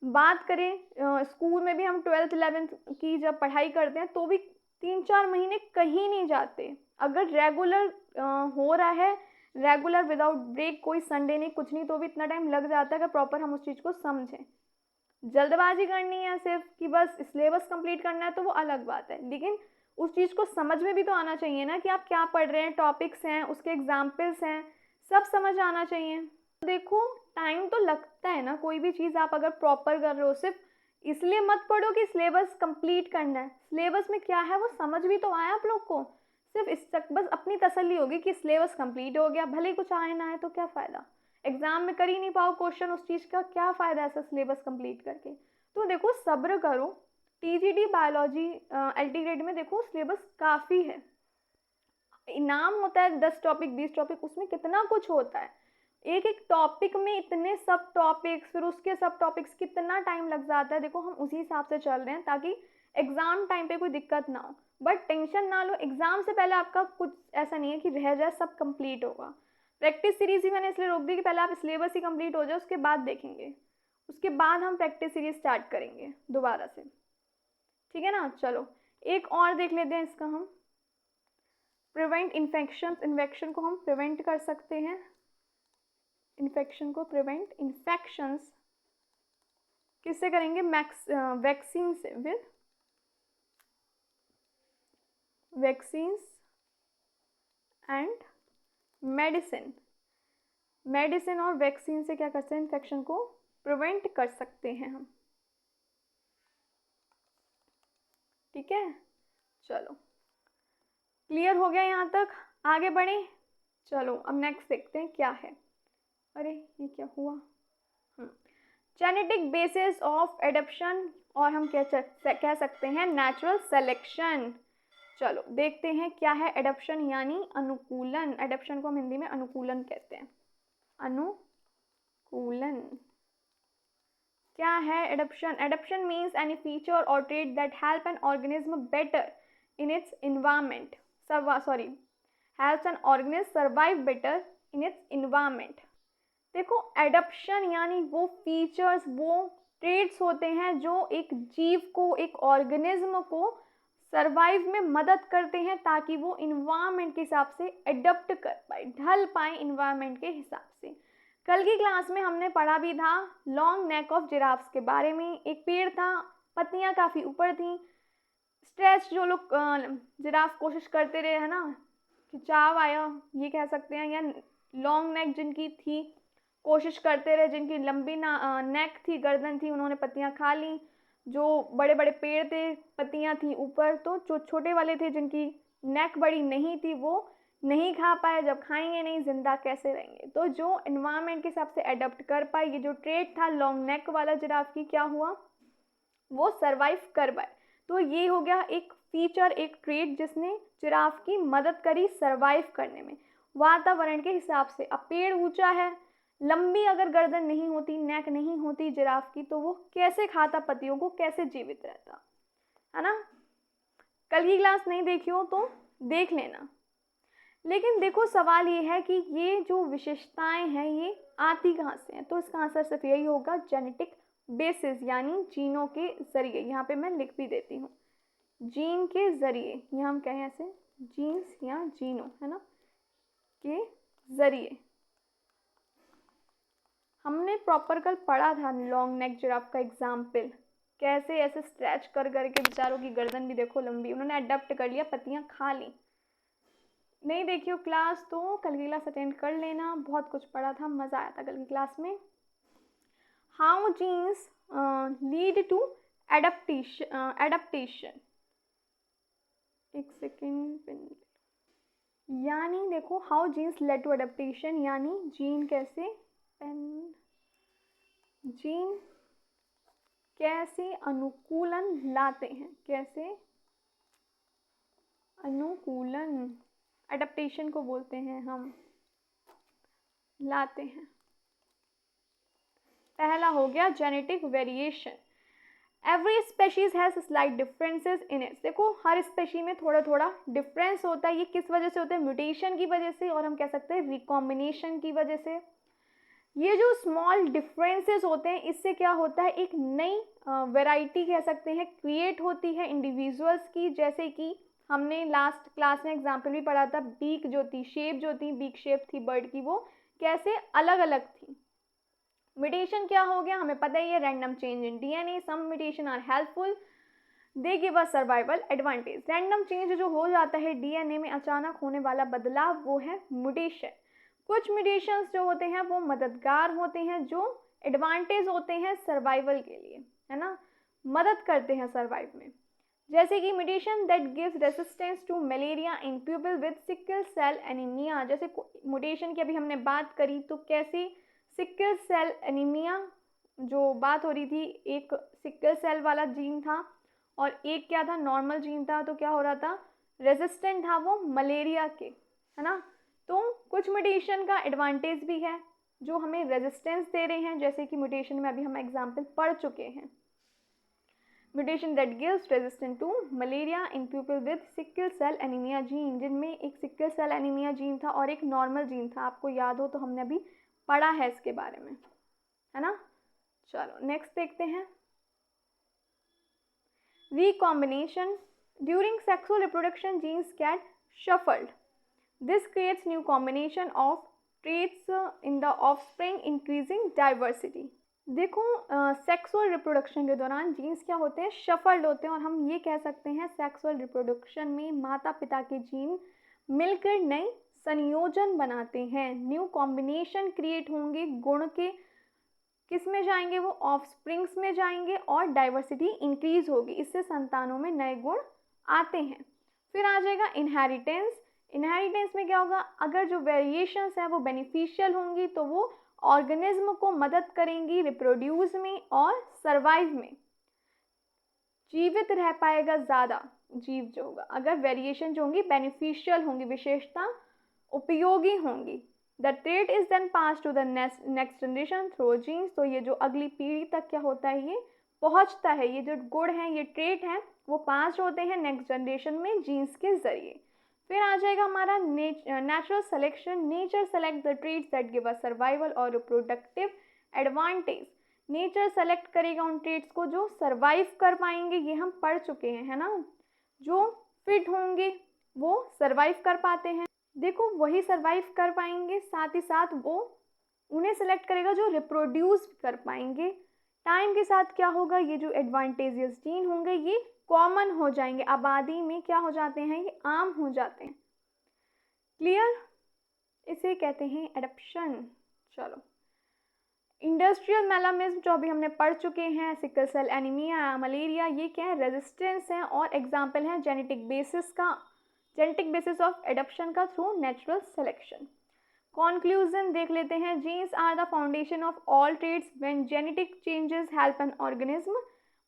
बात करें स्कूल में भी हम 12th 11th की जब पढ़ाई करते हैं तो भी 3-4 महीने कहीं नहीं जाते। अगर रेगुलर हो रहा है, रेगुलर विदाउट ब्रेक, कोई संडे नहीं कुछ नहीं, तो भी इतना टाइम लग जाता है अगर प्रॉपर हम उस चीज़ को समझें। जल्दबाजी करनी है सिर्फ कि बस सिलेबस कंप्लीट करना है तो वो अलग बात है, लेकिन उस चीज़ को समझ में भी तो आना चाहिए ना कि आप क्या पढ़ रहे हैं, टॉपिक्स हैं, उसके एग्जाम्पल्स हैं, सब समझ आना चाहिए। देखो टाइम तो लगता है ना, कोई भी चीज़ आप अगर प्रॉपर कर रहे हो, सिर्फ इसलिए मत पढ़ो कि सिलेबस कंप्लीट करना है। सिलेबस में क्या है वो समझ भी तो आया आप लोग को, सिर्फ इस तक बस अपनी तसल्ली होगी कि सिलेबस कंप्लीट हो गया, भले ही कुछ आए ना आए तो क्या फ़ायदा, एग्जाम में कर ही नहीं पाओ क्वेश्चन, उस चीज़ का क्या फ़ायदा ऐसा सिलेबस कंप्लीट करके। तो देखो सब्र करो। TGT बायोलॉजी LT ग्रेड में देखो सिलेबस काफ़ी है, नाम होता है 10 टॉपिक 20 टॉपिक, उसमें कितना कुछ होता है, एक एक टॉपिक में इतने सब टॉपिक्स, फिर उसके सब टॉपिक्स, कितना टाइम लग जाता है। देखो हम उसी हिसाब से चल रहे हैं ताकि एग्ज़ाम टाइम पे कोई दिक्कत ना हो, बट टेंशन ना लो, एग्ज़ाम से पहले आपका कुछ ऐसा नहीं है कि रह जाए, सब कंप्लीट होगा। प्रैक्टिस सीरीज़ ही मैंने इसलिए रोक दी कि पहले आप सिलेबस ही कंप्लीट हो जाए, उसके बाद देखेंगे, उसके बाद हम प्रैक्टिस सीरीज स्टार्ट करेंगे दोबारा से, ठीक है ना। चलो एक और देख लेते हैं इसका हम, प्रिवेंट इन्फेक्शन, इन्फेक्शन को हम प्रिवेंट कर सकते हैं, इन्फेक्शन को प्रिवेंट, इन्फेक्शंस किससे करेंगे, वैक्सीन से, with vaccines and medicine, medicine और वैक्सीन से क्या करते हैं, इन्फेक्शन को प्रिवेंट कर सकते हैं हम, ठीक है। चलो क्लियर हो गया यहाँ तक, आगे बढ़ें। चलो अब नेक्स्ट देखते हैं क्या है। अरे ये क्या हुआ, जेनेटिक बेसिस ऑफ एडप्शन, और हम कह सकते हैं नेचुरल सेलेक्शन। चलो देखते हैं क्या है एडप्शन, यानी अनुकूलन। एडप्शन को हम हिंदी में अनुकूलन कहते हैं, अनुकूलन, क्या है adaption? Adaption means any feature और trait that help an organism better in its environment, helps an organism survive better in its environment. देखो एडप्शन यानी वो फीचर्स, वो ट्रेट्स होते हैं जो एक जीव को, एक ऑर्गेनिज्म को सर्वाइव में मदद करते हैं ताकि वो इन्वायरमेंट के हिसाब से एडप्ट कर पाए, ढल पाए इन्वायरमेंट के हिसाब से। कल की क्लास में हमने पढ़ा भी था लॉन्ग नेक ऑफ जिराफ्स के बारे में। एक पेड़ था, पत्तियां काफ़ी ऊपर थी, स्ट्रेच जो लोग जिराफ कोशिश करते रहे, है ना, खिंचाव आया ये कह सकते हैं, या लॉन्ग नेक जिनकी थी कोशिश करते रहे, जिनकी लंबी नेक थी, गर्दन थी, उन्होंने पत्तियां खा ली। जो बड़े बड़े पेड़ थे पत्तियां थी ऊपर, तो जो छोटे वाले थे जिनकी नेक बड़ी नहीं थी वो नहीं खा पाए। जब खाएंगे नहीं जिंदा कैसे रहेंगे? तो जो इन्वायरमेंट के हिसाब से अडॉप्ट कर पाए, ये जो ट्रेट था लॉन्ग नेक वाला जिराफ की, क्या हुआ, वो सर्वाइव कर पाए। तो ये हो गया एक फीचर, एक ट्रेट जिसने जिराफ की मदद करी सर्वाइव करने में वातावरण के हिसाब से। अब पेड़ ऊंचा है, लंबी अगर गर्दन नहीं होती, नेक नहीं होती जिराफ की, तो वो कैसे खाता पत्तियों को, कैसे जीवित रहता, है ना। कल की क्लास नहीं देखी हो तो देख लेना। लेकिन देखो सवाल ये है कि ये जो विशेषताएं हैं ये आती कहाँ से हैं? तो इसका आंसर सिर्फ यही होगा, जेनेटिक बेसिस यानी जीनों के जरिए। यहाँ पे मैं लिख भी देती हूँ, जीन के जरिए, ये हम कहें ऐसे, जीन्स या जीनों, है ना, के जरिए। हमने प्रॉपर कल पढ़ा था लॉन्ग नेक जिराफ का एग्जाम्पल, कैसे ऐसे स्ट्रेच कर करके बेचारों की गर्दन भी देखो लंबी, उन्होंने अडेप्ट कर लिया, पत्तियां खा ली। नहीं देखियो क्लास तो कल की क्लास अटेंड कर लेना, बहुत कुछ पढ़ा था, मज़ा आया था कल की क्लास में। How genes lead to adaptation, एक सेकेंड, यानी देखो how genes led to adaptation, यानी जीन कैसे अनुकूलन लाते हैं, कैसे अनुकूलन, एडप्टेशन को बोलते हैं हम, लाते हैं। पहला हो गया genetic variation. Every species has slight differences in its. देखो हर स्पेशी में थोड़ा थोड़ा डिफरेंस होता है। ये किस वजह से होता है? म्यूटेशन की वजह से, और हम कह सकते हैं रिकॉम्बिनेशन की वजह से। ये जो स्मॉल डिफरेंसेस होते हैं, इससे क्या होता है, एक नई वैरायटी कह सकते हैं क्रिएट होती है इंडिविजुअल्स की। जैसे कि हमने लास्ट क्लास में एग्जांपल भी पढ़ा था, बीक जो थी, शेप जो थी, बीक शेप थी बर्ड की, वो कैसे अलग अलग थी। म्यूटेशन क्या हो गया, हमें पता ही है, random change in DNA. Some mutation are helpful, they give us survival advantage. Random change जो हो जाता है डीएनए में, अचानक होने वाला बदलाव, वो है म्यूटेशन। कुछ म्यूटेशंस जो होते हैं वो मददगार होते हैं, जो एडवांटेज होते हैं सर्वाइवल के लिए, है ना, मदद करते हैं सर्वाइव में। जैसे कि mutation that gives resistance to malaria in people with sickle cell anaemia. जैसे म्यूटेशन की अभी हमने बात करी, तो कैसे सिकल सेल एनीमिया जो बात हो रही थी, एक सिकल सेल वाला जीन था और एक क्या था, नॉर्मल जीन था, तो क्या हो रहा था, रेजिस्टेंट था वो मलेरिया के, है ना। तो कुछ म्यूटेशन का एडवांटेज भी है जो हमें रेजिस्टेंस दे रहे हैं, जैसे कि म्यूटेशन में अभी हम एग्जाम्पल पढ़ चुके हैं। Mutation that gives resistant to malaria in people with sickle cell anaemia gene, जिनमें एक सिकल सेल एनीमिया जीन था और एक नॉर्मल जीन था। आपको याद हो तो हमने अभी पढ़ा है इसके बारे में, है ना। चलो नेक्स्ट देखते हैं, recombination. During sexual reproduction, genes get shuffled. This creates new combination of traits in the offspring, increasing diversity. देखो सेक्सुअल रिप्रोडक्शन के दौरान जीन्स क्या होते हैं, शफल्ड होते हैं, और हम ये कह सकते हैं सेक्सुअल रिप्रोडक्शन में माता पिता के जीन मिलकर नए संयोजन बनाते हैं। न्यू कॉम्बिनेशन क्रिएट होंगे, गुण के किस में जाएंगे, वो ऑफस्प्रिंग्स में जाएंगे, और डाइवर्सिटी इंक्रीज होगी, इससे संतानों में नए गुण आते हैं। फिर आ जाएगा इनहेरिटेंस। इनहेरिटेंस में क्या होगा, अगर जो वेरिएशंस हैं वो बेनिफिशियल होंगी तो वो ऑर्गेनिज्म को मदद करेंगी रिप्रोड्यूस में और सर्वाइव में, जीवित रह पाएगा ज़्यादा जीव जो होगा, अगर वेरिएशन जो होंगी बेनिफिशियल होंगी, विशेषता उपयोगी होंगी, the trait is then pass to the next generation through genes. तो ये जो अगली पीढ़ी तक क्या होता है, ये पहुंचता है, ये जो गुण हैं, ये ट्रेट हैं, वो पास होते हैं नेक्स्ट जनरेशन में जीन्स के जरिए। फिर आ जाएगा हमारा natural selection. Nature select the traits that give us survival और रिप्रोडक्टिव एडवांटेज। नेचर सेलेक्ट करेगा उन ट्रेट्स को जो सर्वाइव कर पाएंगे, ये हम पढ़ चुके हैं, है ना। जो फिट होंगे वो सर्वाइव कर पाते हैं, देखो वही सर्वाइव कर पाएंगे, साथ ही साथ वो उन्हें सेलेक्ट करेगा जो रिप्रोड्यूस कर पाएंगे। टाइम के साथ क्या होगा, ये जो एडवांटेजियस जीन होंगे ये कॉमन हो जाएंगे, आबादी में क्या हो जाते हैं, ये आम हो जाते हैं। क्लियर, इसे कहते हैं एडप्शन। चलो, इंडस्ट्रियल मेलामिज्म जो अभी हमने पढ़ चुके हैं, सिकल सेल एनीमिया, मलेरिया, ये क्या है, रेजिस्टेंस है और एग्जाम्पल है जेनेटिक बेसिस ऑफ एडप्शन का थ्रू नेचुरल सिलेक्शन। कॉन्क्लूजन देख लेते हैं। Genes are the foundation of all traits. When genetic changes help an organism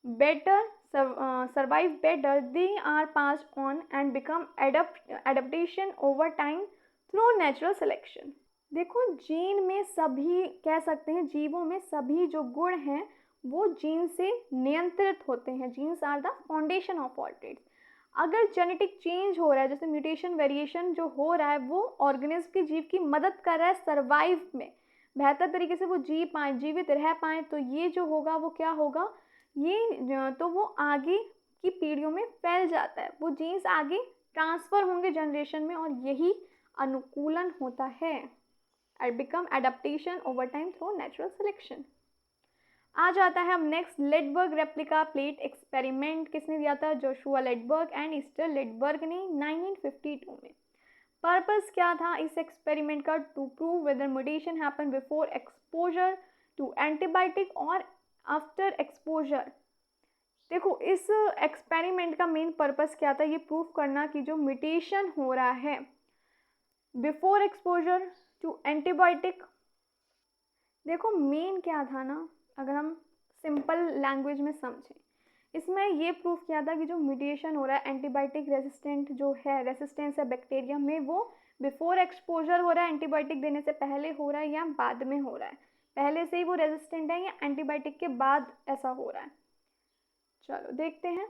better survive better, they are passed on and become adaptation over time through natural selection। देखो, gene में सभी, कह सकते हैं जीवों में सभी जो गुण हैं वो जीन से नियंत्रित होते हैं। Genes are the foundation of all traits. अगर जेनेटिक चेंज हो रहा है, जैसे म्यूटेशन वेरिएशन जो हो रहा है, वो ऑर्गेनिज्म की जीव की मदद कर रहा है सर्वाइव में, बेहतर तरीके से वो जी पाएँ, जीवित रह पाएँ, तो ये जो होगा वो क्या होगा, ये तो वो आगे की पीढ़ियों में फैल जाता है, वो जीन्स आगे ट्रांसफ़र होंगे जनरेशन में, और यही अनुकूलन होता है, and become adaptation over time through natural selection. आ जाता है अब next, Lederberg replica plate experiment किसने दिया था, Joshua Lederberg and Esther Lederberg ने 1952 में। पर्पस क्या था इस एक्सपेरिमेंट का, to prove whether mutation happen before exposure to antibiotic और आफ्टर एक्सपोजर। देखो, इस एक्सपेरिमेंट का मेन पर्पस क्या था, ये प्रूफ करना कि जो म्यूटेशन हो रहा है बिफोर एक्सपोजर टू एंटीबायोटिक, देखो मेन क्या था ना, अगर हम सिंपल लैंग्वेज में समझें, इसमें ये प्रूफ किया था कि जो म्यूटेशन हो रहा है एंटीबायोटिक रेजिस्टेंट जो है, रेजिस्टेंस है बैक्टीरिया में, वो बिफोर एक्सपोजर हो रहा है, एंटीबायोटिक देने से पहले हो रहा है या बाद में हो रहा है, पहले से ही वो रेजिस्टेंट है या एंटीबायोटिक के बाद ऐसा हो रहा है। चलो देखते हैं।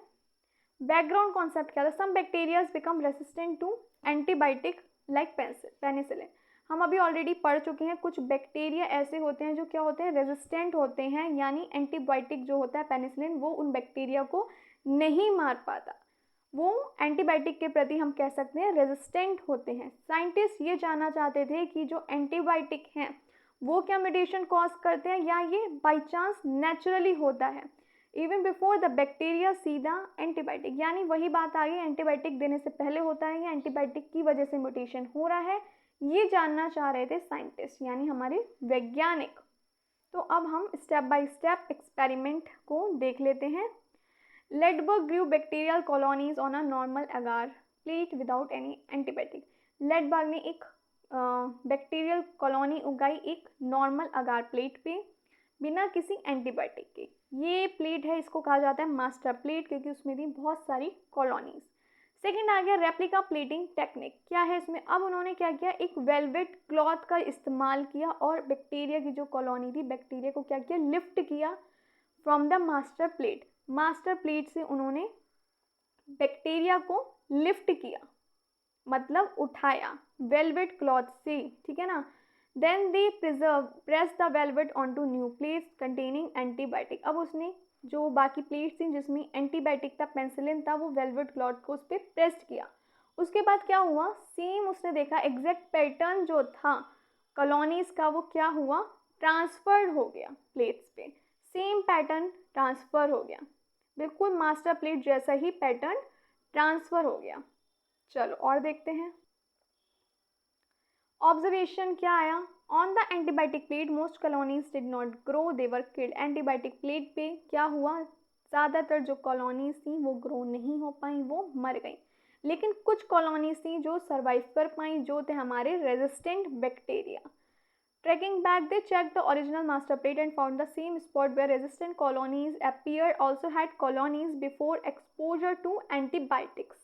बैकग्राउंड कॉन्सेप्ट क्या था, some bacterias become resistant to antibiotic like penicillin. हम अभी ऑलरेडी पढ़ चुके हैं, कुछ बैक्टीरिया ऐसे होते हैं जो क्या होते हैं, रेजिस्टेंट होते हैं, यानी एंटीबायोटिक जो होता है पेनिसिलिन वो उन बैक्टीरिया को नहीं मार पाता, वो एंटीबायोटिक के प्रति हम कह सकते हैं रेजिस्टेंट होते हैं। साइंटिस्ट ये जानना चाहते थे कि जो एंटीबायोटिक हैं वो क्या म्यूटेशन कॉज करते हैं या ये बाई चांस नेचुरली होता है, even before the bacteria see the antibiotic, यानी वही बात आ गई, एंटीबायोटिक देने से पहले होता है या एंटीबायोटिक की वजह से म्यूटेशन हो रहा है, ये जानना चाह रहे थे साइंटिस्ट यानी हमारे वैज्ञानिक। तो अब हम स्टेप बाय स्टेप एक्सपेरिमेंट को देख लेते हैं। Lederberg grew bacterial colonies on a normal agar plate without any antibiotic. Lederberg ने एक बैक्टीरियल कॉलोनी उगाई एक नॉर्मल अगार प्लेट पे बिना किसी एंटीबायोटिक के। ये प्लेट है, इसको कहा जाता है मास्टर प्लेट, क्योंकि उसमें थी बहुत सारी कॉलोनीज। सेकेंड आ गया रेप्लिका प्लेटिंग टेक्निक। क्या है इसमें, अब उन्होंने क्या किया, एक वेलवेट क्लॉथ का इस्तेमाल किया और बैक्टीरिया की जो कॉलोनी थी, बैक्टीरिया को क्या किया, लिफ्ट किया from the master plate. Master plate से उन्होंने बैक्टीरिया को लिफ्ट किया, मतलब उठाया वेलवेट क्लॉथ से, ठीक है ना। Then they press the velvet on to new plates containing antibiotic. अब उसने जो बाकी प्लेट्स थी जिसमें एंटीबायोटिक था, पेंसिलिन था, वो वेलवेट क्लॉथ को उस पर प्रेस किया। उसके बाद क्या हुआ, सेम उसने देखा एग्जैक्ट पैटर्न जो था कॉलोनीज का, वो क्या हुआ, ट्रांसफर्ड हो गया प्लेट्स पे, सेम पैटर्न ट्रांसफ़र हो गया, बिल्कुल मास्टर प्लेट जैसा ही पैटर्न ट्रांसफ़र हो गया। चलो और देखते हैं। ऑब्जर्वेशन क्या आया, on the antibiotic plate most colonies did not grow, they were killed. Antibiotic plate पे क्या हुआ, ज़्यादातर जो कॉलोनीज थी वो ग्रो नहीं हो पाई, वो मर गई, लेकिन कुछ कॉलोनीज थी जो सर्वाइव कर पाई, जो थे हमारे resistant bacteria. Tracking back, they checked the original master plate and found the same spot where resistant colonies appeared also had colonies before exposure to antibiotics.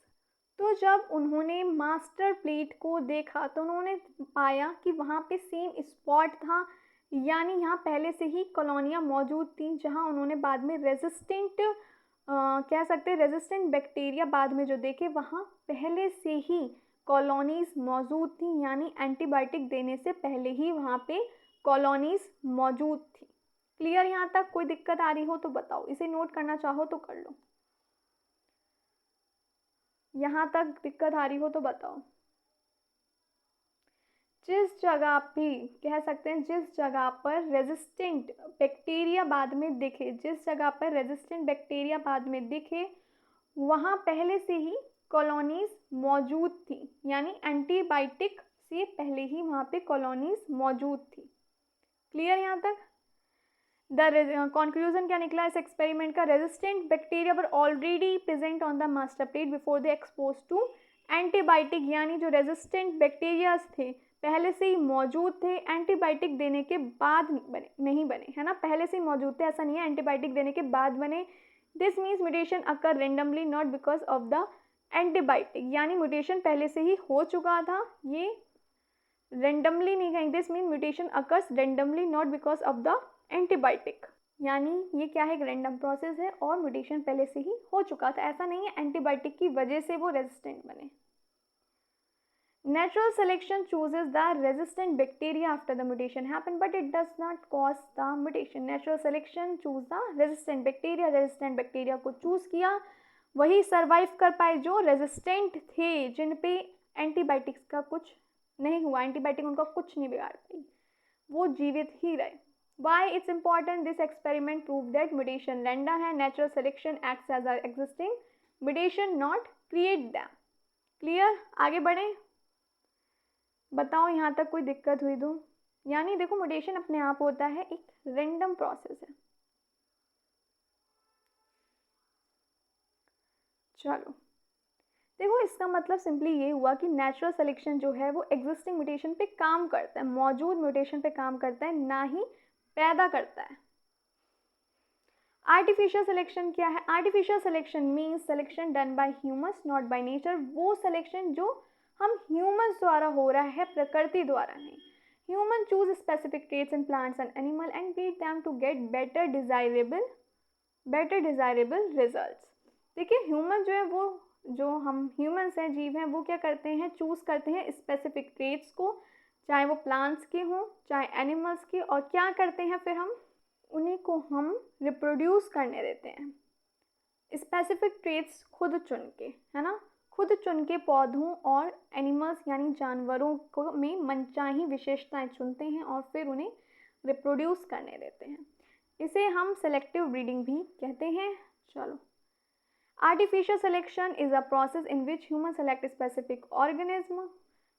तो जब उन्होंने मास्टर प्लेट को देखा तो उन्होंने पाया कि वहाँ पे सेम स्पॉट था, यानी यहाँ पहले से ही कॉलोनियाँ मौजूद थी, जहाँ उन्होंने बाद में रेजिस्टेंट कह सकते हैं रेजिस्टेंट बैक्टीरिया बाद में जो देखे वहाँ पहले से ही कॉलोनीज मौजूद थी, यानी एंटीबायोटिक देने से पहले ही वहाँ पे कॉलोनीज मौजूद थी। क्लियर यहाँ तक? कोई दिक्कत आ रही हो तो बताओ, इसे नोट करना चाहो तो कर लो। यहाँ तक दिक्कत आ रही हो तो बताओ। जिस जगह भी कह सकते हैं, जिस जगह पर रेजिस्टेंट बैक्टीरिया बाद में दिखे, जिस जगह पर रेजिस्टेंट बैक्टीरिया बाद में दिखे वहाँ पहले से ही कॉलोनीज मौजूद थी, यानी एंटीबायोटिक से पहले ही वहाँ पे कॉलोनीज मौजूद थी। क्लियर यहाँ तक? द कंक्लूजन क्या निकला इस एक्सपेरिमेंट का? Resistant bacteria were already present on the master plate before they expose to antibiotic, यानी जो रेजिस्टेंट बैक्टीरियाज थे पहले से ही मौजूद थे, एंटीबायोटिक देने के बाद बने नहीं बने, है ना, पहले से ही मौजूद थे, ऐसा नहीं है एंटीबायोटिक देने के बाद बने। This means mutation occur randomly not because of the antibiotic, यानी म्यूटेशन पहले से ही हो चुका था, ये रेंडमली नहीं कहेंगे। This mean mutation occurs randomly not because of the antibiotic, यानी ये क्या है, एक रेंडम प्रोसेस है और म्यूटेशन पहले से ही हो चुका था, ऐसा नहीं है एंटीबायोटिक की वजह से वो रेजिस्टेंट बने। Natural selection chooses the resistant bacteria after the mutation happened, but it does not cause the mutation. Natural selection choose the resistant bacteria, resistant bacteria को choose किया, वही survive कर पाए जो resistant थे, जिन पे antibiotics का कुछ नहीं हुआ, एंटीबायोटिक उनका कुछ नहीं बिगाड़ पाई, वो जीवित ही रहे। Why it's important? This experiment proved that mutation random है, natural selection acts as a existing mutation, not create them. Clear? आगे बढ़ें, बताओ यहाँ तक कोई दिक्कत हुई तो? यानी देखो म्यूटेशन अपने आप होता है, एक रैंडम प्रोसेस है। चलो देखो, इसका मतलब सिंपली ये हुआ कि नेचुरल सिलेक्शन जो है वो एग्जिस्टिंग म्यूटेशन पे काम करता है, मौजूद म्यूटेशन पे काम करता है, ना ही पैदा करता है। आर्टिफिशियल सिलेक्शन क्या है? Artificial selection means selection done by humans not by nature, वो सिलेक्शन जो हम ह्यूमंस द्वारा हो रहा है, प्रकृति द्वारा नहीं। Human choose specific traits in plants and animal and breed them to get better desirable results. देखिए ह्यूमन जो है वो, जो हम ह्यूमंस हैं, जीव हैं, वो क्या करते हैं, चूज़ करते हैं स्पेसिफिक ट्रेट्स को, चाहे वो प्लांट्स के हों चाहे एनिमल्स के, और क्या करते हैं फिर हम उन्हीं को हम रिप्रोड्यूस करने देते हैं। स्पेसिफिक ट्रेट्स खुद चुन के, है ना, खुद चुन के पौधों और एनिमल्स यानी जानवरों को में मनचाही विशेषताएं चुनते हैं और फिर उन्हें रिप्रोड्यूस करने देते हैं। इसे हम सेलेक्टिव ब्रीडिंग भी कहते हैं। चलो, artificial selection is a process in which human select specific organism.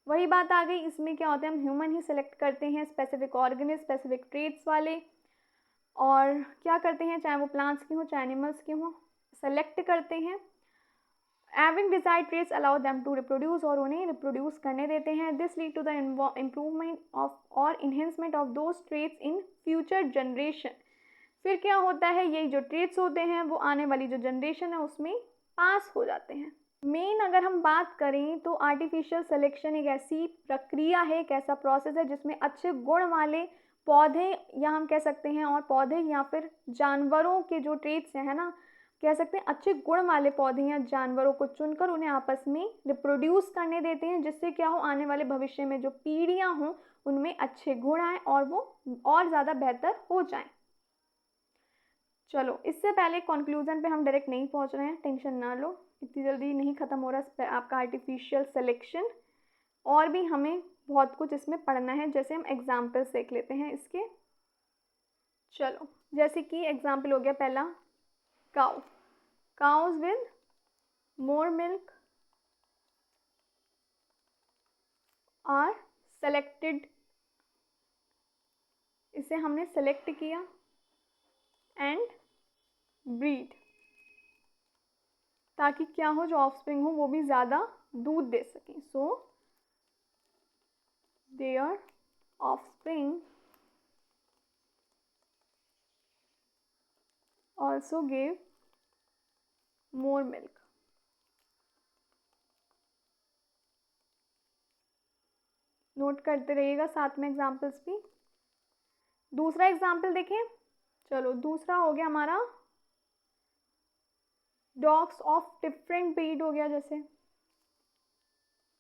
वही बात आ गई, इसमें क्या होता है, हम ह्यूमन ही सेलेक्ट करते हैं स्पेसिफिक ऑर्गेनिज्म, स्पेसिफिक ट्रेट्स वाले, और क्या करते हैं, चाहे वो प्लांट्स के हों चाहे एनिमल्स के हों, सेलेक्ट करते हैं। Having desired traits allow them to reproduce, और उन्हें रिप्रोड्यूस करने देते हैं। This lead to the improvement of or enhancement of those traits in future generation। फिर क्या होता है, यही जो ट्रेट्स होते हैं वो आने वाली जो जनरेशन है उसमें पास हो जाते हैं। मेन अगर हम बात करें तो आर्टिफिशियल सिलेक्शन एक ऐसी प्रक्रिया है, एक ऐसा प्रोसेस है जिसमें अच्छे गुण वाले पौधे, या हम कह सकते हैं और पौधे या फिर जानवरों के जो ट्रेट्स हैं, है ना, कह सकते हैं अच्छे गुण वाले पौधे या जानवरों को चुनकर उन्हें आपस में रिप्रोड्यूस करने देते हैं, जिससे क्या हो, आने वाले भविष्य में जो पीढ़ियां हों उनमें अच्छे गुण आए और वो और ज़्यादा बेहतर हो जाएं। चलो, इससे पहले कंक्लूजन पे हम डायरेक्ट नहीं पहुंच रहे हैं, टेंशन ना लो, इतनी जल्दी नहीं ख़त्म हो रहा आपका आर्टिफिशियल सिलेक्शन, और भी हमें बहुत कुछ इसमें पढ़ना है। जैसे हम एग्जाम्पल्स देख लेते हैं इसके। चलो, जैसे कि एग्जाम्पल हो गया पहला, cow. Cows with more milk are selected, इसे हमने सेलेक्ट किया एंड ब्रीड, ताकि क्या हो, जो ऑफस्प्रिंग हो वो भी ज़्यादा दूध दे सकें। So there offspring also gave more milk। Note करते रहिएगा साथ में एग्जाम्पल्स भी। दूसरा एग्जाम्पल देखें। चलो दूसरा हो गया हमारा डॉग्स ऑफ डिफरेंट ब्रीड हो गया, जैसे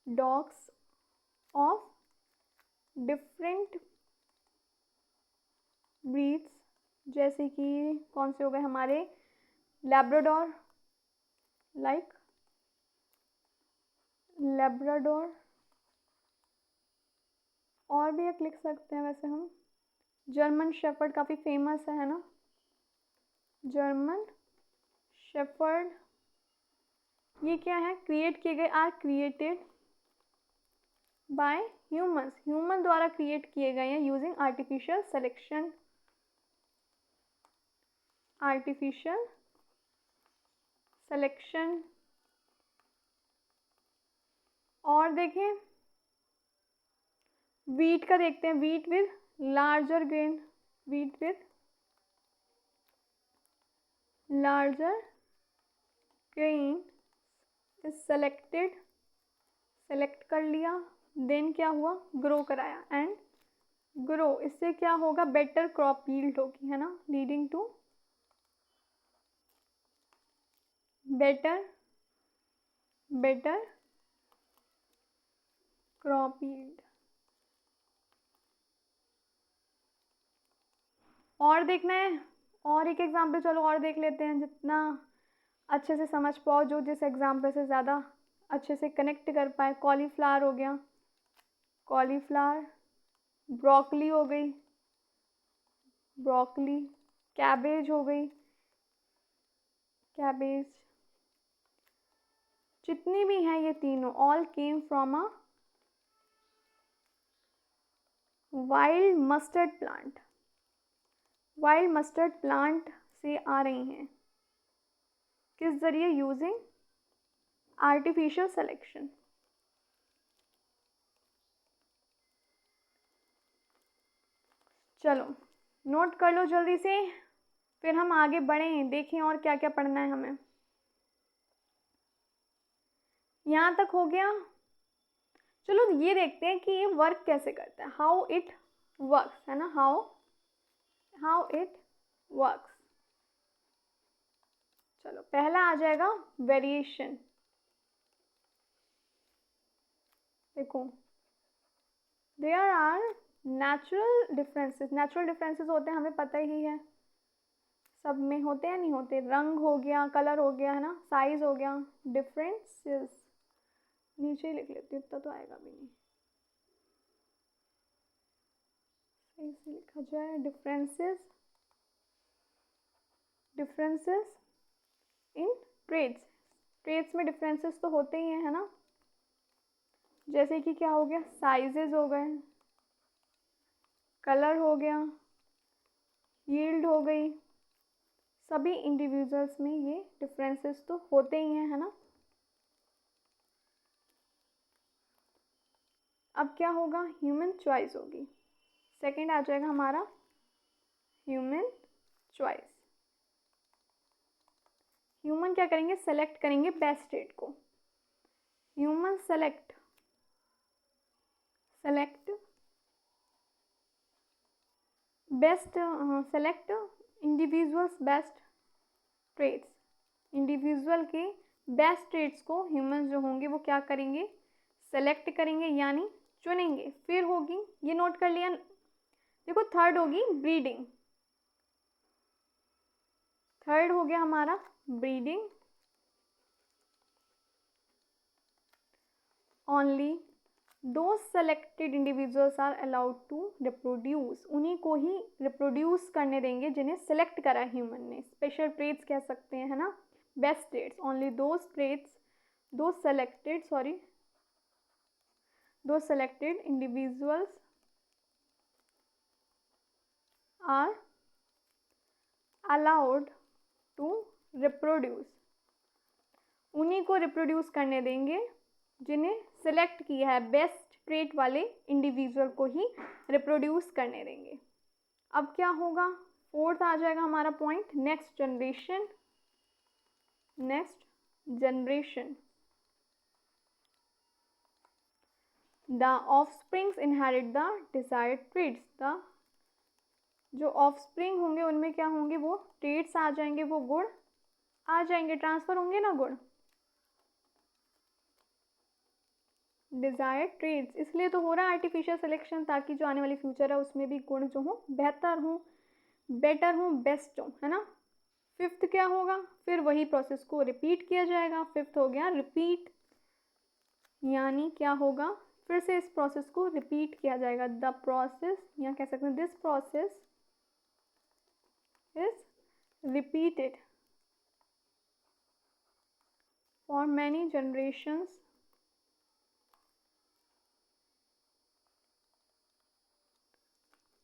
डॉग्स ऑफ डिफरेंट ब्रीड्स, जैसे कि कौन से हो गए हमारे लैब्राडोर, लाइक लैब्राडोर, और भी एक लिख सकते हैं वैसे हम, जर्मन शेफर्ड काफ़ी फेमस है ना, जर्मन शेफर्ड। ये क्या है, क्रिएट किए गए, are created by humans, human द्वारा क्रिएट किए गए हैं using artificial selection, artificial selection. और देखें वीट का देखते हैं, wheat with larger grain, wheat with larger grain is selected, select कर लिया, देन क्या हुआ, ग्रो कराया, एंड ग्रो, इससे क्या होगा, बेटर क्रॉप यील्ड होगी, है ना, leading to better crop yield. और देखना है, और एक एग्जाम्पल चलो और देख लेते हैं, जितना अच्छे से समझ पाओ, जो जिस एग्जाम्पल से ज़्यादा अच्छे से कनेक्ट कर पाए। कॉलीफ्लावर हो गया, कॉलीफ्लावर, ब्रोकली हो गई, ब्रोकली, कैबेज हो गई, कैबेज, जितनी भी हैं ये तीनों all came from a wild mustard plant, wild mustard plant से आ रही हैं, किस जरिए, यूजिंग आर्टिफिशियल सिलेक्शन। चलो नोट कर लो जल्दी से, फिर हम आगे बढ़ें, देखें और क्या क्या पढ़ना है हमें। यहाँ तक हो गया। चलो ये देखते हैं कि ये वर्क कैसे करता है, हाउ इट वर्क्स, है ना, हाउ इट वर्क्स। चलो पहला आ जाएगा वेरिएशन। देखो there are natural differences, natural differences होते हैं, हमें पता ही है, सब में होते हैं नहीं होते, रंग हो गया, कलर हो गया, है ना, साइज हो गया, डिफरेंसेस, नीचे ही लिख लेती हूँ, इतना तो आएगा भी नहीं, सही से लिखा जाए, differences, differences in trades, trades में डिफरेंसेस तो होते ही हैं, है ना, जैसे कि क्या हो गया, साइजेस हो गए, कलर हो गया, यील्ड हो गई, सभी इंडिविजुअल्स में ये डिफरेंसेस तो होते ही हैं, है ना। अब क्या होगा, ह्यूमन चॉइस होगी, सेकंड आ जाएगा हमारा ह्यूमन चॉइस। ह्यूमन क्या करेंगे, सेलेक्ट करेंगे बेस्ट ट्रेड को, human select best, select individuals best trades, individual के बेस्ट ट्रेड्स को ह्यूमन जो होंगे वो क्या करेंगे, सेलेक्ट करेंगे, यानी चुनेंगे। फिर होगी, ये नोट कर लिया, देखो थर्ड होगी ब्रीडिंग, थर्ड हो गया हमारा breeding, only those selected individuals are allowed to reproduce, उन्हीं को ही रिप्रोड्यूस करने देंगे जिन्हें सेलेक्ट करा ह्यूमन ने, स्पेशल ट्रेड्स कह सकते हैं, है ना, best traits, only those traits, दो selected individuals are allowed to reproduce, उन्हीं को रिप्रोड्यूस करने देंगे जिन्हें सेलेक्ट किया है, बेस्ट ट्रेट वाले इंडिविजुअल को ही रिप्रोड्यूस करने देंगे। अब क्या होगा, फोर्थ आ जाएगा हमारा point, next generation, next generation. The offsprings inherit the desired trades. The जो ऑफस्प्रिंग होंगे उनमें क्या होंगे, वो ट्रेड्स आ जाएंगे, वो गुण आ जाएंगे, ट्रांसफर होंगे ना गुण, डिजायर्ड ट्रेड्स। इसलिए तो हो रहा है आर्टिफिशियल सिलेक्शन, ताकि जो आने वाली फ्यूचर है उसमें भी गुण जो हो बेहतर हो, बेटर हो, बेस्ट हो, है ना। फिफ्थ क्या होगा, फिर वही प्रोसेस को रिपीट किया जाएगा। फिफ्थ हो गया रिपीट, यानी क्या होगा, फिर से इस प्रोसेस को रिपीट किया जाएगा। द प्रोसेस, या कह सकते हैं this process is repeated for many generations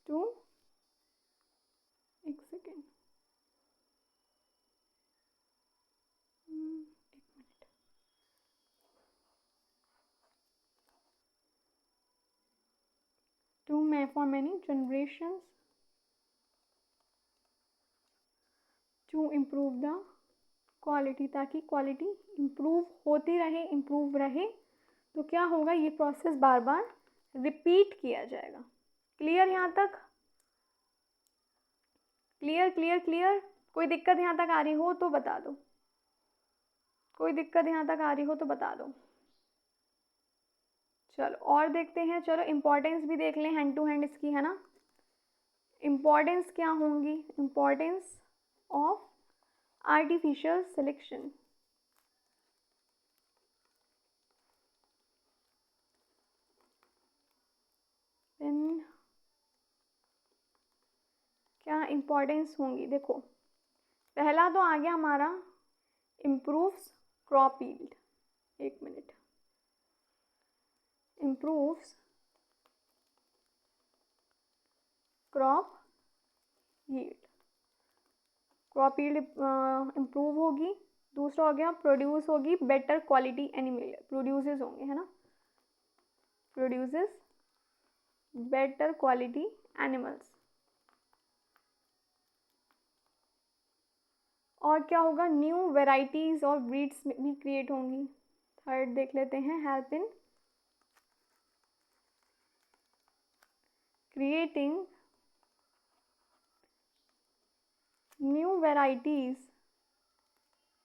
to, एक second, for many generations to improve the quality, ताकि क्वालिटी इम्प्रूव होती रहे, इम्प्रूव रहे। तो क्या होगा, ये प्रोसेस बार बार रिपीट किया जाएगा। क्लियर यहाँ तक, क्लियर क्लियर क्लियर। कोई दिक्कत यहाँ तक आ रही हो तो बता दो, कोई दिक्कत यहाँ तक आ रही हो तो बता दो। चलो और देखते हैं, चलो इम्पोर्टेंस भी देख लें हैंड टू हैंड इसकी, है ना। इम्पोर्टेंस क्या होंगी, importance of artificial selection. Then क्या इम्पोर्टेंस होंगी, देखो पहला तो आ गया हमारा इम्प्रूव्स क्रॉप यील्ड, एक minute, improves crop yield, crop yield improve होगी। दूसरा हो गया प्रोड्यूस होगी बेटर क्वालिटी एनिमल, प्रोड्यूसेस होंगे, है ना, प्रोड्यूसेस बेटर क्वालिटी एनिमल्स। और क्या होगा, न्यू वेराइटीज और ब्रीड्स भी क्रिएट होंगी। थर्ड देख लेते हैं, help in creating new varieties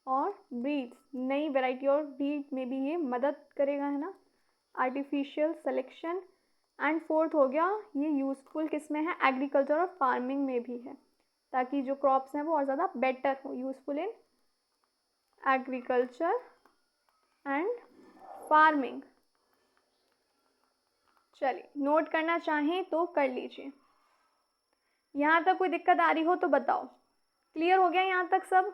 और ब्रीड्स, नई वेराइटी और ब्रीड में भी ये मदद करेगा, है ना, आर्टिफिशियल सिलेक्शन। एंड फोर्थ हो गया, ये यूज़फुल किस में है, एग्रीकल्चर और फार्मिंग में भी है, ताकि जो क्रॉप्स हैं वो और ज़्यादा बेटर हो, useful in agriculture and farming. चलिए नोट करना चाहें तो कर लीजिए। यहाँ तक कोई दिक्कत आ रही हो तो बताओ, क्लियर हो गया यहाँ तक सब।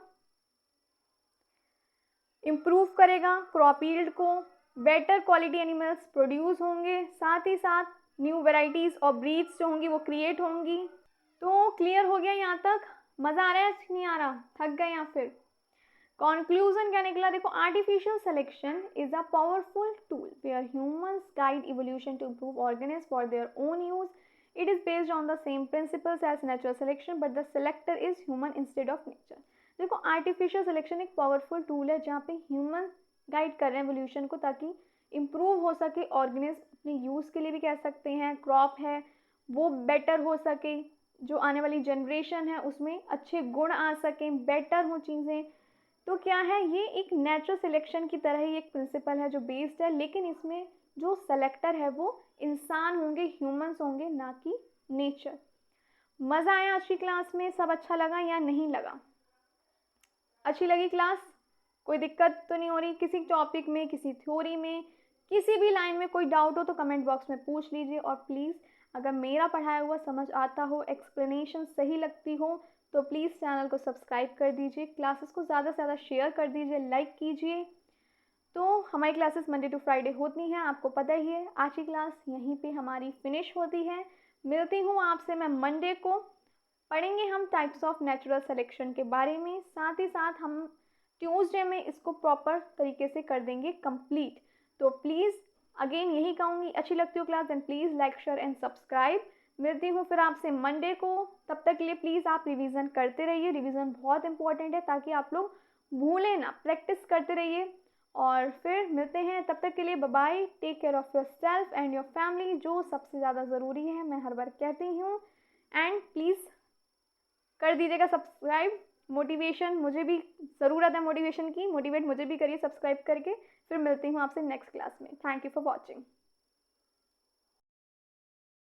इम्प्रूव करेगा क्रॉप यील्ड को, बेटर क्वालिटी एनिमल्स प्रोड्यूस होंगे, साथ ही साथ न्यू वेराइटीज़ और ब्रीड्स जो होंगी वो क्रिएट होंगी। तो क्लियर हो गया यहाँ तक, मज़ा आ रहा है नहीं आ रहा, थक गए या फिर। कंक्लूजन क्या निकला, देखो artificial selection is a powerful tool where humans guide evolution to improve organism for their own use. It is based on the same principles as natural selection but the selector is human instead of nature. देखो artificial selection एक powerful tool है जहाँ पे human guide कर रहे हैं evolution को, ताकि इम्प्रूव हो सके ऑर्गेनिज्म, अपने यूज़ के लिए भी कह सकते हैं, क्रॉप है वो बेटर हो सके, जो आने वाली जनरेशन है उसमें अच्छे गुण आ सकें, बेटर हो चीज़ें। तो क्या है, ये एक नेचुरल सिलेक्शन की तरह ही एक प्रिंसिपल है जो बेस्ड है, लेकिन इसमें जो सेलेक्टर है वो इंसान होंगे, ह्यूमंस होंगे, ना कि नेचर। मज़ा आया आज की क्लास में, सब अच्छा लगा या नहीं लगा, अच्छी लगी क्लास, कोई दिक्कत तो नहीं हो रही किसी टॉपिक में, किसी थ्योरी में, किसी भी लाइन में कोई डाउट हो तो कमेंट बॉक्स में पूछ लीजिए। और प्लीज़ अगर मेरा पढ़ाया हुआ समझ आता हो, एक्सप्लेनेशन सही लगती हो तो प्लीज़ चैनल को सब्सक्राइब कर दीजिए, क्लासेस को ज़्यादा से ज़्यादा शेयर कर दीजिए, लाइक कीजिए। तो हमारी क्लासेस मंडे टू फ्राइडे होती हैं, आपको पता ही है। आज की क्लास यहीं पे हमारी फिनिश होती है, मिलती हूँ आपसे मैं मंडे को। पढ़ेंगे हम टाइप्स ऑफ नेचुरल सिलेक्शन के बारे में, साथ ही साथ हम ट्यूसडे में इसको प्रॉपर तरीके से कर देंगे कंप्लीट। तो प्लीज़ अगेन यही कहूँगी, अच्छी लगती हो class then please like share and subscribe. मिलती हूँ फिर आपसे मंडे को, तब तक के लिए प्लीज़ आप रिवीजन करते रहिए, रिवीजन बहुत इंपॉर्टेंट है, ताकि आप लोग भूलें ना, प्रैक्टिस करते रहिए और फिर मिलते हैं, तब तक के लिए bye bye, take care of yourself and your family, जो सबसे ज़्यादा ज़रूरी है, मैं हर बार कहती हूँ। एंड प्लीज़ कर दीजिएगा सब्सक्राइब, मोटिवेशन मुझे भी ज़रूरत है, मोटिवेशन की, मोटिवेट मुझे भी करिए सब्सक्राइब करके। फिर मिलती हूँ आपसे नेक्स्ट क्लास में। Thank you for watching.